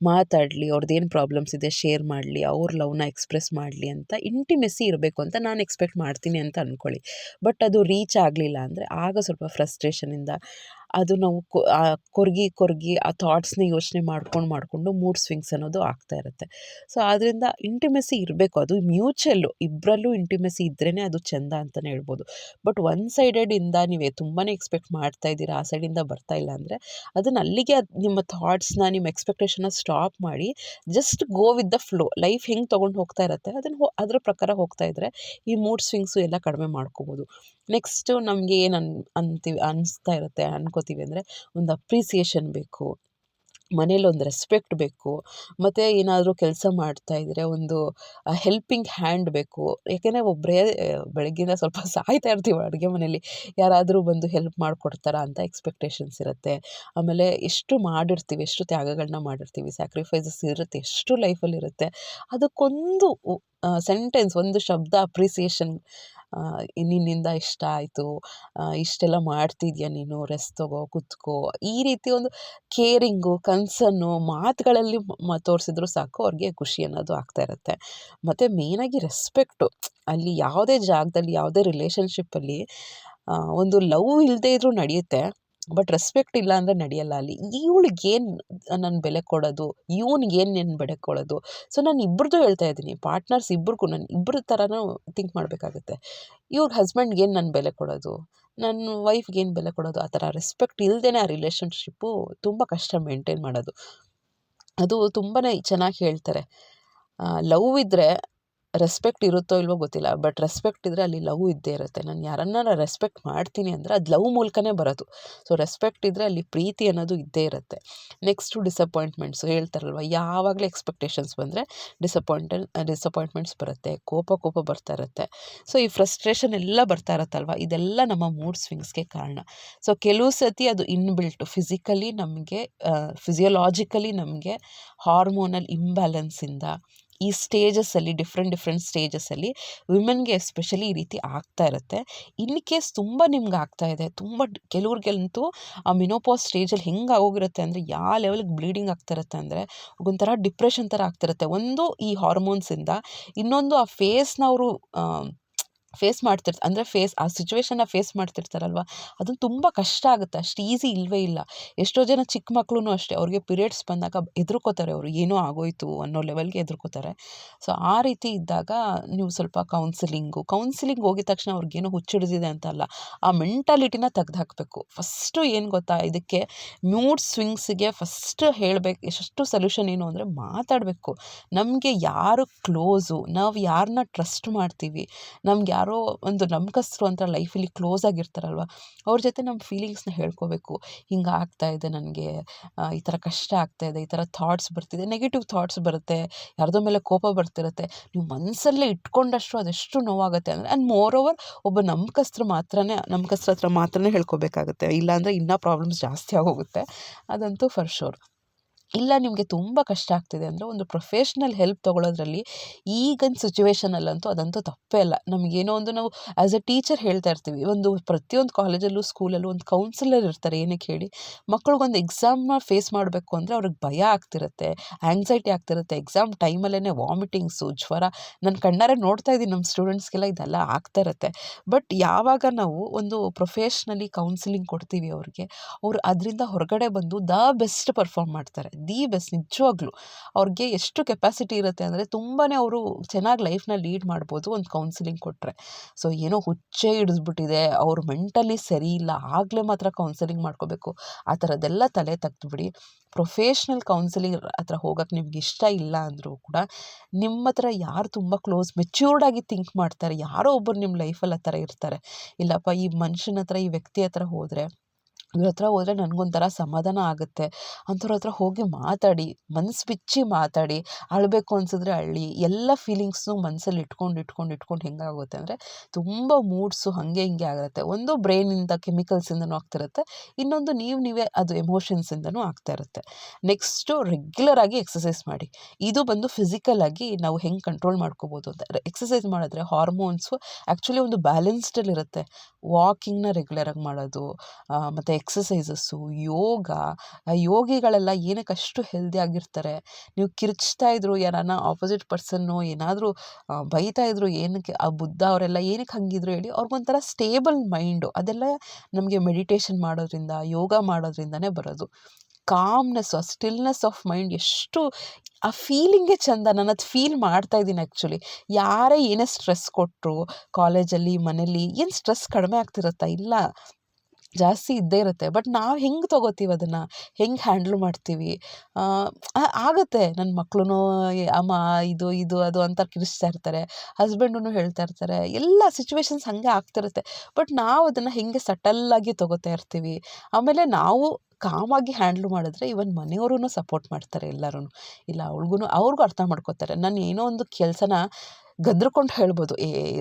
ಮಾತಾಡಲಿ, ಅವ್ರದ್ದೇನು ಪ್ರಾಬ್ಲಮ್ಸ್ ಇದೆ ಶೇರ್ ಮಾಡಲಿ, ಅವ್ರ ಲವ್ನ ಎಕ್ಸ್ಪ್ರೆಸ್ ಮಾಡಲಿ ಅಂತ ಇಂಟಿಮೆಸಿ ಇರಬೇಕು ಅಂತ ನಾನು ಎಕ್ಸ್ಪೆಕ್ಟ್ ಮಾಡ್ತೀನಿ ಅಂತ ಅಂದ್ಕೊಳ್ಳಿ. ಬಟ್ ಅದು ರೀಚ್ ಆಗಲಿಲ್ಲ ಅಂದರೆ ಆಗ ಸ್ವಲ್ಪ ಫ್ರಸ್ಟ್ರೇಷನಿಂದ ಅದು ನಾವು ಕೊರಗಿ ಆ ಥಾಟ್ಸ್‌ನ ಯೋಚನೆ ಮಾಡಿಕೊಂಡು ಮೂಡ್ ಸ್ವಿಂಗ್ಸ್ ಅನ್ನೋದು ಆಗ್ತಾ ಇರುತ್ತೆ. ಸೊ ಆದ್ದರಿಂದ ಇಂಟಿಮೆಸಿ ಇರಬೇಕು, ಅದು ಮ್ಯೂಚುವಲ್ಲು, ಇಬ್ಬರಲ್ಲೂ ಇಂಟಿಮೆಸಿ ಇದ್ರೇ ಅದು ಚೆಂದ ಅಂತಲೇ ಹೇಳ್ಬೋದು. ಬಟ್ ಒನ್ ಸೈಡೆಡಿಂದ ನೀವೇ ತುಂಬಾ ಎಕ್ಸ್ಪೆಕ್ಟ್ ಮಾಡ್ತಾ ಇದ್ದೀರಾ, ಆ ಸೈಡಿಂದ ಬರ್ತಾ ಇಲ್ಲ ಅಂದರೆ ಅದನ್ನು ಅಲ್ಲಿಗೆ ನಿಮ್ಮ ಥಾಟ್ಸ್‌ನ, ನಿಮ್ಮ ಎಕ್ಸ್ಪೆಕ್ಟೇಷನ್ನ ಸ್ಟಾಪ್ ಮಾಡಿ just go with the flow. Life ಹೆಂಗೆ ತೊಗೊಂಡು ಹೋಗ್ತಾ ಇರುತ್ತೆ ಅದನ್ನು ಅದ್ರ ಪ್ರಕಾರ ಹೋಗ್ತಾ ಇದ್ದರೆ ಈ ಮೂಡ್ ಸ್ವಿಂಗ್ಸು ಎಲ್ಲ ಕಡಿಮೆ ಮಾಡ್ಕೋಬೋದು. ನೆಕ್ಸ್ಟು ನಮಗೆ ಏನು ಅನಿಸ್ತಾ ಇರುತ್ತೆ, ಅನ್ಕೋತೀವಿ ಅಂದರೆ ಒಂದು ಅಪ್ರಿಸಿಯೇಷನ್ ಬೇಕು, ಮನೇಲೊಂದು ರೆಸ್ಪೆಕ್ಟ್ ಬೇಕು, ಮತ್ತು ಏನಾದರೂ ಕೆಲಸ ಮಾಡ್ತಾಯಿದ್ರೆ ಒಂದು ಹೆಲ್ಪಿಂಗ್ ಹ್ಯಾಂಡ್ ಬೇಕು. ಯಾಕೆಂದರೆ ಒಬ್ಬರೇ ಬೆಳಗ್ಗಿಂದ ಸ್ವಲ್ಪ ಸಾಯ್ತಾ ಇರ್ತೀವಿ ಅಡುಗೆ ಮನೇಲಿ, ಯಾರಾದರೂ ಬಂದು ಹೆಲ್ಪ್ ಮಾಡಿಕೊಡ್ತಾರಾ ಅಂತ ಎಕ್ಸ್ಪೆಕ್ಟೇಷನ್ಸ್ ಇರುತ್ತೆ. ಆಮೇಲೆ ಎಷ್ಟು ಮಾಡಿರ್ತೀವಿ, ಎಷ್ಟು ತ್ಯಾಗಗಳನ್ನ ಮಾಡಿರ್ತೀವಿ, ಸ್ಯಾಕ್ರಿಫೈಸಸ್ ಇರುತ್ತೆ, ಎಷ್ಟು ಲೈಫಲ್ಲಿರುತ್ತೆ. ಅದಕ್ಕೊಂದು ಸೆಂಟೆನ್ಸ್, ಒಂದು ಶಬ್ದ ಅಪ್ರಿಸಿಯೇಷನ್, ನಿನ್ನಿಂದ ಇಷ್ಟ ಆಯಿತು, ಇಷ್ಟೆಲ್ಲ ಮಾಡ್ತಿದ್ಯಾ ನೀನು, ರೆಸ್ಟ್ ತಗೋ, ಕುತ್ಕೋ, ಈ ರೀತಿ ಒಂದು ಕೇರಿಂಗು, ಕನ್ಸರ್ನು ಮಾತುಗಳಲ್ಲಿ ತೋರಿಸಿದ್ರು ಸಾಕು, ಅವ್ರಿಗೆ ಖುಷಿ ಅನ್ನೋದು ಆಗ್ತಾ ಇರುತ್ತೆ. ಮತ್ತು ಮೇಯ್ನಾಗಿ ರೆಸ್ಪೆಕ್ಟು, ಅಲ್ಲಿ ಯಾವುದೇ ಜಾಗದಲ್ಲಿ, ಯಾವುದೇ ರಿಲೇಷನ್ಶಿಪ್ಪಲ್ಲಿ ಒಂದು ಲವ್ ಇಲ್ಲದೇ ಇದ್ರೂ ನಡೆಯುತ್ತೆ, ಬಟ್ ರೆಸ್ಪೆಕ್ಟ್ ಇಲ್ಲ ಅಂದರೆ ನಡೆಯಲ್ಲ ಅಲ್ಲಿ. ಇವಳಿಗೇನು ನಾನು ಬೆಲೆ ಕೊಡೋದು, ಇವ್ನಿಗೇನು ನಾನು ಬೆಲೆ ಕೊಡೋದು. ಸೊ ನಾನು ಇಬ್ಬರದ್ದು ಹೇಳ್ತಾ ಇದ್ದೀನಿ, ಪಾರ್ಟ್ನರ್ಸ್ ಇಬ್ಬರಿಗೂ ನಾನು ಇಬ್ಬರ ಥರನೂ ಥಿಂಕ್ ಮಾಡಬೇಕಾಗುತ್ತೆ. ಇವ್ರ ಹಸ್ಬೆಂಡ್ಗೇನು ನಾನು ಬೆಲೆ ಕೊಡೋದು, ನನ್ನ ವೈಫ್ಗೇನು ಬೆಲೆ ಕೊಡೋದು, ಆ ಥರ ರೆಸ್ಪೆಕ್ಟ್ ಇಲ್ಲದೇ ಆ ರಿಲೇಷನ್ಶಿಪ್ಪು ತುಂಬ ಕಷ್ಟ ಮೇಂಟೈನ್ ಮಾಡೋದು. ಅದು ತುಂಬಾ ಚೆನ್ನಾಗಿ ಹೇಳ್ತಾರೆ, ಲವ್ ಇದ್ದರೆ ರೆಸ್ಪೆಕ್ಟ್ ಇರುತ್ತೋ ಇಲ್ವೋ ಗೊತ್ತಿಲ್ಲ, ಬಟ್ ರೆಸ್ಪೆಕ್ಟ್ ಇದ್ದರೆ ಅಲ್ಲಿ ಲವ್ ಇದ್ದೇ ಇರುತ್ತೆ. ನಾನು ಯಾರನ್ನ ರೆಸ್ಪೆಕ್ಟ್ ಮಾಡ್ತೀನಿ ಅಂದರೆ ಅದು ಲವ್ ಮೂಲಕನೇ ಬರೋದು. ಸೊ ರೆಸ್ಪೆಕ್ಟ್ ಇದ್ದರೆ ಅಲ್ಲಿ ಪ್ರೀತಿ ಅನ್ನೋದು ಇದ್ದೇ ಇರುತ್ತೆ. ನೆಕ್ಸ್ಟು ಡಿಸಪಾಯಿಂಟ್ಮೆಂಟ್ಸು ಹೇಳ್ತಾರಲ್ವ, ಯಾವಾಗಲೂ ಎಕ್ಸ್ಪೆಕ್ಟೇಷನ್ಸ್ ಬಂದರೆ ಡಿಸಪಾಯಿಂಟ್ಮೆಂಟ್ಸ್ ಬರುತ್ತೆ, ಕೋಪ ಬರ್ತಾ ಇರುತ್ತೆ. ಸೊ ಈ ಫ್ರಸ್ಟ್ರೇಷನ್ ಎಲ್ಲ ಬರ್ತಾ ಇರುತ್ತಲ್ವ, ಇದೆಲ್ಲ ನಮ್ಮ ಮೂಡ್ ಸ್ವಿಂಗ್ಸ್ಗೆ ಕಾರಣ. ಸೊ ಕೆಲವು ಸತಿ ಅದು ಇನ್ಬಿಲ್ಟು ಫಿಸಿಕಲಿ ನಮಗೆ, ಫಿಸಿಯೋಲಾಜಿಕಲಿ ನಮಗೆ ಹಾರ್ಮೋನಲ್ ಇಂಬ್ಯಾಲೆನ್ಸಿಂದ ಈ ಸ್ಟೇಜಸ್ಸಲ್ಲಿ, ಡಿಫ್ರೆಂಟ್ ಸ್ಟೇಜಸ್ಸಲ್ಲಿ ವಿಮೆನ್ಗೆ ಎಸ್ಪೆಷಲಿ ಈ ರೀತಿ ಆಗ್ತಾ ಇರುತ್ತೆ. ಇನ್ ಕೇಸ್ ತುಂಬ ನಿಮ್ಗೆ ಆಗ್ತಾ ಇದೆ, ತುಂಬ ಕೆಲವ್ರಿಗಂತೂ ಆ ಮಿನೋಪಾಸ್ ಸ್ಟೇಜಲ್ಲಿ ಹೆಂಗೆ ಆಗೋಗಿರುತ್ತೆ ಅಂದರೆ, ಯಾವ ಲೆವೆಲ್ಗೆ ಬ್ಲೀಡಿಂಗ್ ಆಗ್ತಾ ಇರುತ್ತೆ ಅಂದರೆ ಒಂಥರ ಡಿಪ್ರೆಷನ್ ಥರ ಆಗ್ತಿರುತ್ತೆ. ಒಂದು ಈ ಹಾರ್ಮೋನ್ಸಿಂದ, ಇನ್ನೊಂದು ಆ ಫೇಸ್ನ ಅವರು ಫೇಸ್ ಅಂದರೆ ಆ ಸಿಚುವೇಷನ್ನ ಫೇಸ್ ಮಾಡ್ತಿರ್ತಾರಲ್ವ, ಅದನ್ನು ತುಂಬ ಕಷ್ಟ ಆಗುತ್ತೆ, ಅಷ್ಟು ಈಸಿ ಇಲ್ಲವೇ ಇಲ್ಲ. ಎಷ್ಟೋ ಜನ ಚಿಕ್ಕ ಮಕ್ಕಳು ಅಷ್ಟೇ, ಅವ್ರಿಗೆ ಪೀರಿಯಡ್ಸ್ ಬಂದಾಗ ಹೆದರ್ಕೋತಾರೆ, ಅವರು ಏನೋ ಆಗೋಯ್ತು ಅನ್ನೋ ಲೆವೆಲ್ಗೆ ಹೆದರ್ಕೋತಾರೆ. ಸೊ ಆ ರೀತಿ ಇದ್ದಾಗ ನೀವು ಸ್ವಲ್ಪ ಕೌನ್ಸಿಲಿಂಗ್ ಹೋಗಿದ ತಕ್ಷಣ ಅವ್ರಿಗೇನೋ ಹುಚ್ಚಿಡಿದಿದೆ ಅಂತ ಅಲ್ಲ, ಆ ಮೆಂಟಾಲಿಟಿನ ತೆಗ್ದುಹಾಕಬೇಕು. ಫಸ್ಟು ಏನು ಗೊತ್ತಾ, ಇದಕ್ಕೆ ಮೂಡ್ ಸ್ವಿಂಗ್ಸಿಗೆ ಫಸ್ಟ್ ಹೇಳಬೇಕು ಎಷ್ಟು ಸೊಲ್ಯೂಷನ್ ಏನು ಅಂದರೆ, ಮಾತಾಡಬೇಕು. ನಮಗೆ ಯಾರು ಕ್ಲೋಸು, ನಾವು ಯಾರನ್ನ ಟ್ರಸ್ಟ್ ಮಾಡ್ತೀವಿ, ನಮ್ಗೆ ಯಾರೋ ಒಂದು ನಂಬಿಕಸ್ಥರು ಅಂತ ಲೈಫಲ್ಲಿ ಕ್ಲೋಸ್ ಆಗಿರ್ತಾರಲ್ವ, ಅವ್ರ ಜೊತೆ ನಮ್ಮ ಫೀಲಿಂಗ್ಸ್ನ ಹೇಳ್ಕೋಬೇಕು. ಹಿಂಗೆ ಆಗ್ತಾಯಿದೆ ನನಗೆ, ಈ ಥರ ಕಷ್ಟ ಆಗ್ತಾಯಿದೆ, ಈ ಥರ ಥಾಟ್ಸ್ ಬರ್ತಿದೆ, ನೆಗೆಟಿವ್ ಥಾಟ್ಸ್ ಬರುತ್ತೆ, ಯಾರ್ದೋ ಮೇಲೆ ಕೋಪ ಬರ್ತಿರುತ್ತೆ, ನೀವು ಮನಸ್ಸಲ್ಲೇ ಇಟ್ಕೊಂಡಷ್ಟು ಅದೆಷ್ಟು ನೋವಾಗುತ್ತೆ ಅಂದರೆ. ಆ್ಯಂಡ್ ಮೋರ್ ಓವರ್ ಒಬ್ಬ ನಂಬಿಕಸ್ತ್ರ ಹತ್ರ ಮಾತ್ರನೇ ಹೇಳ್ಕೊಬೇಕಾಗುತ್ತೆ, ಇಲ್ಲಾಂದರೆ ಇನ್ನೂ ಪ್ರಾಬ್ಲಮ್ಸ್ ಜಾಸ್ತಿ ಆಗೋಗುತ್ತೆ, ಅದಂತೂ ಫರ್ ಶೋರ್. ಇಲ್ಲ ನಿಮಗೆ ತುಂಬ ಕಷ್ಟ ಆಗ್ತಿದೆ ಅಂದರೆ ಒಂದು ಪ್ರೊಫೆಷ್ನಲ್ ಹೆಲ್ಪ್ ತೊಗೊಳೋದ್ರಲ್ಲಿ ಈಗಿನ ಸಿಚುವೇಷನಲ್ಲಂತೂ ಅದಂತೂ ತಪ್ಪೇ ಅಲ್ಲ. ನಮಗೇನೋ ಒಂದು ನಾವು ಆ್ಯಸ್ ಎ ಟೀಚರ್ ಹೇಳ್ತಾ ಇರ್ತೀವಿ, ಪ್ರತಿಯೊಂದು ಕಾಲೇಜಲ್ಲೂ ಸ್ಕೂಲಲ್ಲೂ ಒಂದು ಕೌನ್ಸಿಲರ್ ಇರ್ತಾರೆ. ಏನಕ್ಕೆ ಹೇಳಿ, ಮಕ್ಳಿಗೊಂದು ಎಕ್ಸಾಮ್ನ ಫೇಸ್ ಮಾಡಬೇಕು ಅಂದರೆ ಅವ್ರಿಗೆ ಭಯ ಆಗ್ತಿರುತ್ತೆ, ಆ್ಯಂಗ್ಸೈಟಿ ಆಗ್ತಿರುತ್ತೆ, ಎಕ್ಸಾಮ್ ಟೈಮಲ್ಲೇ ವಾಮಿಟಿಂಗ್ಸು, ಜ್ವರ. ನಾನು ಕಣ್ಣಾರೆ ನೋಡ್ತಾ ಇದ್ದೀನಿ, ನಮ್ಮ ಸ್ಟೂಡೆಂಟ್ಸ್ಗೆಲ್ಲ ಇದೆಲ್ಲ ಆಗ್ತಾ ಇರುತ್ತೆ. ಬಟ್ ಯಾವಾಗ ನಾವು ಒಂದು ಪ್ರೊಫೆಷ್ನಲಿ ಕೌನ್ಸಿಲಿಂಗ್ ಕೊಡ್ತೀವಿ ಅವ್ರಿಗೆ, ಅವರು ಅದರಿಂದ ಹೊರಗಡೆ ಬಂದು ಬೆಸ್ಟ್ ಪರ್ಫಾರ್ಮ್ ಮಾಡ್ತಾರೆ, ಬೆಸ್ಟ್. ನಿಜವಾಗ್ಲೂ ಅವ್ರಿಗೆ ಎಷ್ಟು ಕೆಪಾಸಿಟಿ ಇರುತ್ತೆ ಅಂದರೆ ತುಂಬಾ ಅವರು ಚೆನ್ನಾಗಿ ಲೈಫ್ನ ಲೀಡ್ ಮಾಡ್ಬೋದು ಒಂದು ಕೌನ್ಸಿಲಿಂಗ್ ಕೊಟ್ಟರೆ. ಸೊ ಏನೋ ಹುಚ್ಚೇ ಹಿಡಿದ್ಬಿಟ್ಟಿದೆ, ಅವ್ರು ಮೆಂಟಲಿ ಸರಿ ಇಲ್ಲ, ಆಗಲೇ ಮಾತ್ರ ಕೌನ್ಸಿಲಿಂಗ್ ಮಾಡ್ಕೋಬೇಕು, ಆ ಥರದ್ದೆಲ್ಲ ತಲೆ ತೆಗ್ದುಬಿಡಿ. ಪ್ರೊಫೆಷ್ನಲ್ ಕೌನ್ಸಿಲಿಂಗ್ ಹತ್ರ ಹೋಗೋಕ್ಕೆ ನಿಮ್ಗೆ ಇಷ್ಟ ಇಲ್ಲ ಅಂದರೂ ಕೂಡ, ನಿಮ್ಮ ಹತ್ರ ಯಾರು ತುಂಬ ಕ್ಲೋಸ್ ಮೆಚ್ಯೂರ್ಡಾಗಿ ಥಿಂಕ್ ಮಾಡ್ತಾರೆ, ಯಾರೋ ಒಬ್ಬರು ನಿಮ್ಮ ಲೈಫಲ್ಲಿ ಆ ಥರ ಇರ್ತಾರೆ, ಇಲ್ಲಪ್ಪ ಈ ಮನುಷ್ಯನ ಹತ್ರ, ಈ ವ್ಯಕ್ತಿ ಹತ್ರ ಇವ್ರ ಹತ್ರ ಹೋದರೆ ನನಗೊಂಥರ ಸಮಾಧಾನ ಆಗುತ್ತೆ, ಅಂಥವ್ರ ಹತ್ರ ಹೋಗಿ ಮಾತಾಡಿ, ಮನಸ್ಸು ಬಿಚ್ಚಿ ಮಾತಾಡಿ, ಅಳಬೇಕು ಅನಿಸಿದ್ರೆ ಅಳ್ಳಿ. ಎಲ್ಲ ಫೀಲಿಂಗ್ಸ್ನು ಮನಸ್ಸಲ್ಲಿ ಇಟ್ಕೊಂಡು ಹೆಂಗಾಗುತ್ತೆ ಅಂದರೆ ತುಂಬ ಮೂಡ್ಸು ಹಾಗೆ ಹಿಂಗೆ ಆಗಿರುತ್ತೆ. ಒಂದು ಬ್ರೈನಿಂದ ಕೆಮಿಕಲ್ಸಿಂದನೂ ಆಗ್ತಿರುತ್ತೆ, ಇನ್ನೊಂದು ನೀವೇ ಅದು ಎಮೋಷನ್ಸಿಂದನೂ ಆಗ್ತಾ ಇರುತ್ತೆ. ನೆಕ್ಸ್ಟು ರೆಗ್ಯುಲರಾಗಿ ಎಕ್ಸಸೈಸ್ ಮಾಡಿ. ಇದು ಬಂದು ಫಿಸಿಕಲಾಗಿ ನಾವು ಹೆಂಗೆ ಕಂಟ್ರೋಲ್ ಮಾಡ್ಕೋಬೋದು ಅಂತ. ಎಕ್ಸಸೈಸ್ ಮಾಡಿದ್ರೆ ಹಾರ್ಮೋನ್ಸು ಆ್ಯಕ್ಚುಲಿ ಒಂದು ಬ್ಯಾಲೆನ್ಸ್ಡಲ್ಲಿರುತ್ತೆ. ವಾಕಿಂಗ್ನ ರೆಗ್ಯುಲರಾಗಿ ಮಾಡೋದು, ಮತ್ತು ಎಕ್ಸಸೈಸಸ್ಸು, ಯೋಗ. ಆ ಯೋಗಿಗಳೆಲ್ಲ ಏನಕ್ಕೆ ಅಷ್ಟು ಹೆಲ್ದಿ ಆಗಿರ್ತಾರೆ. ನೀವು ಕಿರ್ಚ್ತಾ ಇದ್ರು ಯಾರನ್ನ ಆಪೋಸಿಟ್ ಪರ್ಸನ್ನು ಏನಾದರೂ ಬೈತಾ ಇದ್ರು, ಏನಕ್ಕೆ ಆ ಬುದ್ಧ ಅವರೆಲ್ಲ ಏನಕ್ಕೆ ಹಂಗಿದ್ರು ಹೇಳಿ, ಅವ್ರಿಗೊಂಥರ ಸ್ಟೇಬಲ್ ಮೈಂಡು. ಅದೆಲ್ಲ ನಮಗೆ ಮೆಡಿಟೇಷನ್ ಮಾಡೋದ್ರಿಂದ, ಯೋಗ ಮಾಡೋದ್ರಿಂದನೇ ಬರೋದು. ಕಾಮ್ನೆಸ್ಸು, ಆ ಸ್ಟಿಲ್ನೆಸ್ ಆಫ್ ಮೈಂಡ್ ಎಷ್ಟು ಆ ಫೀಲಿಂಗೇ ಚಂದ. ನಾನು ಅದು ಫೀಲ್ ಮಾಡ್ತಾ ಇದ್ದೀನಿ ಆ್ಯಕ್ಚುಲಿ. ಯಾರೇ ಏನೇ ಸ್ಟ್ರೆಸ್ ಕೊಟ್ಟರು ಕಾಲೇಜಲ್ಲಿ, ಮನೇಲಿ, ಏನು ಸ್ಟ್ರೆಸ್ ಕಡಿಮೆ ಆಗ್ತಿರುತ್ತಾ? ಇಲ್ಲ, ಜಾಸ್ತಿ ಇದ್ದೇ ಇರುತ್ತೆ. ಬಟ್ ನಾವು ಹೆಂಗೆ ತೊಗೋತೀವಿ ಅದನ್ನು, ಹೆಂಗೆ ಹ್ಯಾಂಡ್ಲ್ ಮಾಡ್ತೀವಿ? ಆಗುತ್ತೆ. ನನ್ನ ಮಕ್ಳು ಅಮ್ಮ ಇದು ಇದು ಅದು ಅಂತ ಕಿರಿಸ್ತಾ ಇರ್ತಾರೆ, ಹಸ್ಬೆಂಡೂ ಹೇಳ್ತಾ ಇರ್ತಾರೆ, ಎಲ್ಲ ಸಿಚುವೇಶನ್ಸ್ ಹಾಗೆ ಆಗ್ತಿರುತ್ತೆ. ಬಟ್ ನಾವು ಅದನ್ನು ಹೆಂಗೆ ಸಟಲ್ಲಾಗಿ ತೊಗೋತಾ ಇರ್ತೀವಿ. ಆಮೇಲೆ ನಾವು ಕಾಮಾಗಿ ಹ್ಯಾಂಡ್ಲ್ ಮಾಡಿದ್ರೆ ಇವನ್ ಮನೆಯವ್ರೂ ಸಪೋರ್ಟ್ ಮಾಡ್ತಾರೆ ಎಲ್ಲರೂ. ಇಲ್ಲ ಅವ್ರಿಗೂ ಅರ್ಥ ಮಾಡ್ಕೋತಾರೆ. ನಾನು ಏನೋ ಒಂದು ಕೆಲಸನ ಗದ್ರಕೊಂಡು ಹೇಳ್ಬೋದು,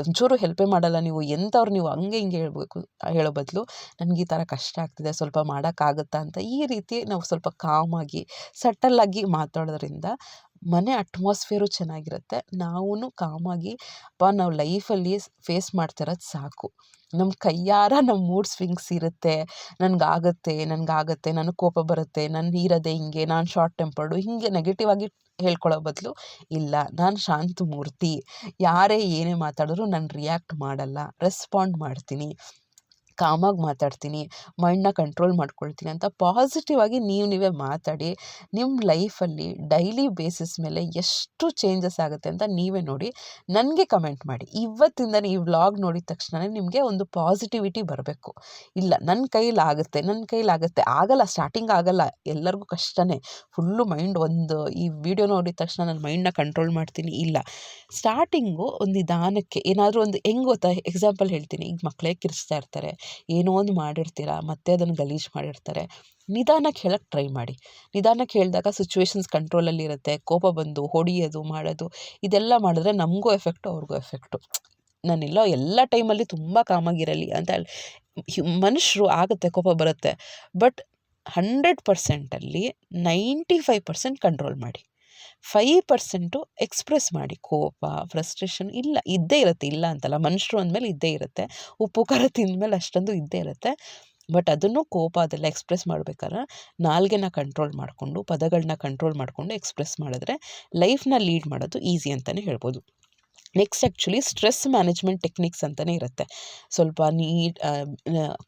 ಒಂಚೂರು ಹೆಲ್ಪೇ ಮಾಡಲ್ಲ ನೀವು, ಎಂಥವ್ರು ನೀವು, ಹಂಗೆ ಹಿಂಗೆ ಹೇಳೋ ಬದಲು, ನನಗೆ ಈ ಥರ ಕಷ್ಟ ಆಗ್ತಿದೆ, ಸ್ವಲ್ಪ ಮಾಡೋಕ್ಕಾಗುತ್ತಾ ಅಂತ ಈ ರೀತಿ ನಾವು ಸ್ವಲ್ಪ ಕಾಮಾಗಿ ಸಟಲ್ಲಾಗಿ ಮಾತಾಡೋದ್ರಿಂದ ಮನೆ ಅಟ್ಮಾಸ್ಫಿಯರು ಚೆನ್ನಾಗಿರುತ್ತೆ. ನಾವೂ ಕಾಮಾಗಿ ನಾವು ಲೈಫಲ್ಲಿ ಫೇಸ್ ಮಾಡ್ತಿರೋದು ಸಾಕು. ನಮ್ಮ ಕೈಯಾರ ನಮ್ಮ ಮೂಡ್ ಸ್ವಿಂಗ್ಸ್ ಇರುತ್ತೆ. ನನಗಾಗುತ್ತೆ, ನನಗೆ ಕೋಪ ಬರುತ್ತೆ, ನಾನು ಇರೋದೇ ಹಿಂಗೆ, ನಾನು ಶಾರ್ಟ್ ಟೆಂಪರ್ಡು, ಹೀಗೆ ನೆಗೆಟಿವ್ ಆಗಿ ಹೇಳ್ಕೊಳ್ಳೋ ಬದಲು, ಇಲ್ಲ ನಾನು ಶಾಂತ ಮೂರ್ತಿ, ಯಾರೇ ಏನೇ ಮಾತಾಡಿದ್ರು ನಾನು ರಿಯಾಕ್ಟ್ ಮಾಡಲ್ಲ, ರೆಸ್ಪಾಂಡ್ ಮಾಡ್ತೀನಿ, ಕಾಮಾಗಿ ಮಾತಾಡ್ತೀನಿ, ಮೈಂಡನ್ನ ಕಂಟ್ರೋಲ್ ಮಾಡ್ಕೊಳ್ತೀನಿ ಅಂತ ಪಾಸಿಟಿವ್ ಆಗಿ ನೀವೇ ಮಾತಾಡಿ. ನಿಮ್ಮ ಲೈಫಲ್ಲಿ ಡೈಲಿ ಬೇಸಿಸ್ ಮೇಲೆ ಎಷ್ಟು ಚೇಂಜಸ್ ಆಗುತ್ತೆ ಅಂತ ನೀವೇ ನೋಡಿ, ನನಗೆ ಕಮೆಂಟ್ ಮಾಡಿ. ಇವತ್ತಿಂದನೇ ಈ ವ್ಲಾಗ್ ನೋಡಿದ ತಕ್ಷಣ ನಿಮಗೆ ಒಂದು ಪಾಸಿಟಿವಿಟಿ ಬರಬೇಕು. ಇಲ್ಲ, ನನ್ನ ಕೈಲಾಗುತ್ತೆ, ಆಗಲ್ಲ, ಸ್ಟಾರ್ಟಿಂಗ್ ಆಗಲ್ಲ, ಎಲ್ಲರಿಗೂ ಕಷ್ಟನೇ. ಫುಲ್ಲು ಮೈಂಡ್ ಈ ವಿಡಿಯೋ ನೋಡಿದ ತಕ್ಷಣ ನನ್ನ ಮೈಂಡನ್ನ ಕಂಟ್ರೋಲ್ ಮಾಡ್ತೀನಿ, ಇಲ್ಲ. ಸ್ಟಾರ್ಟಿಂಗು ಒಂದು ನಿಧಾನಕ್ಕೆ ಏನಾದರೂ ಒಂದು ಹೆಂಗೆ ಗೊತ್ತಾ, ಎಕ್ಸಾಂಪಲ್ ಹೇಳ್ತೀನಿ. ಈಗ ಮಕ್ಕಳೇ ಕಿರಿಸ್ತಾ ಇರ್ತಾರೆ, ಏನೋ ಒಂದು ಮಾಡಿರ್ತೀರ, ಮತ್ತೆ ಅದನ್ನು ಗಲೀಜು ಮಾಡಿರ್ತಾರೆ. ನಿಧಾನಕ್ಕೆ ಹೇಳಕ್ಕೆ ಟ್ರೈ ಮಾಡಿ. ನಿಧಾನಕ್ಕೆ ಹೇಳಿದಾಗ ಸಿಚುವೇಶನ್ಸ್ ಕಂಟ್ರೋಲಲ್ಲಿ ಇರುತ್ತೆ. ಕೋಪ ಬಂದು ಹೊಡಿಯೋದು, ಮಾಡೋದು, ಇದೆಲ್ಲ ಮಾಡಿದ್ರೆ ನಮಗೂ ಎಫೆಕ್ಟು, ಅವ್ರಿಗೂ ಎಫೆಕ್ಟು. ನಾನೆಲ್ಲೋ ಎಲ್ಲ ಟೈಮಲ್ಲಿ ತುಂಬ ಕಾಮಾಗಿರಲಿ ಅಂತ ಮನುಷ್ಯರು ಆಗುತ್ತೆ, ಕೋಪ ಬರುತ್ತೆ. ಬಟ್ 100%ಅಲ್ಲಿ 95% ಕಂಟ್ರೋಲ್ ಮಾಡಿ, 5% ಎಕ್ಸ್ಪ್ರೆಸ್ ಮಾಡಿ. ಕೋಪ, ಫ್ರಸ್ಟ್ರೇಷನ್ ಇದ್ದೇ ಇರುತ್ತೆ, ಇಲ್ಲ ಅಂತಲ್ಲ. ಮನುಷ್ಯರು ಅಂದಮೇಲೆ ಇದ್ದೇ ಇರುತ್ತೆ. ಉಪ್ಪು ಖಾರ ತಿಂದಮೇಲೆ ಅಷ್ಟೊಂದು ಇದ್ದೇ ಇರುತ್ತೆ. ಬಟ್ ಅದನ್ನು ಕೋಪ ಅದೆಲ್ಲ ಎಕ್ಸ್ಪ್ರೆಸ್ ಮಾಡ್ಬೇಕಾದ್ರೆ ನಾಲ್ಗೆನ ಕಂಟ್ರೋಲ್ ಮಾಡಿಕೊಂಡು, ಪದಗಳನ್ನ ಕಂಟ್ರೋಲ್ ಮಾಡಿಕೊಂಡು ಎಕ್ಸ್ಪ್ರೆಸ್ ಮಾಡಿದ್ರೆ ಲೈಫ್ನ ಲೀಡ್ ಮಾಡೋದು ಈಸಿ ಅಂತಲೇ ಹೇಳ್ಬೋದು. Next actually stress management techniques ಅಂತಲೇ ಇರುತ್ತೆ. ಸ್ವಲ್ಪ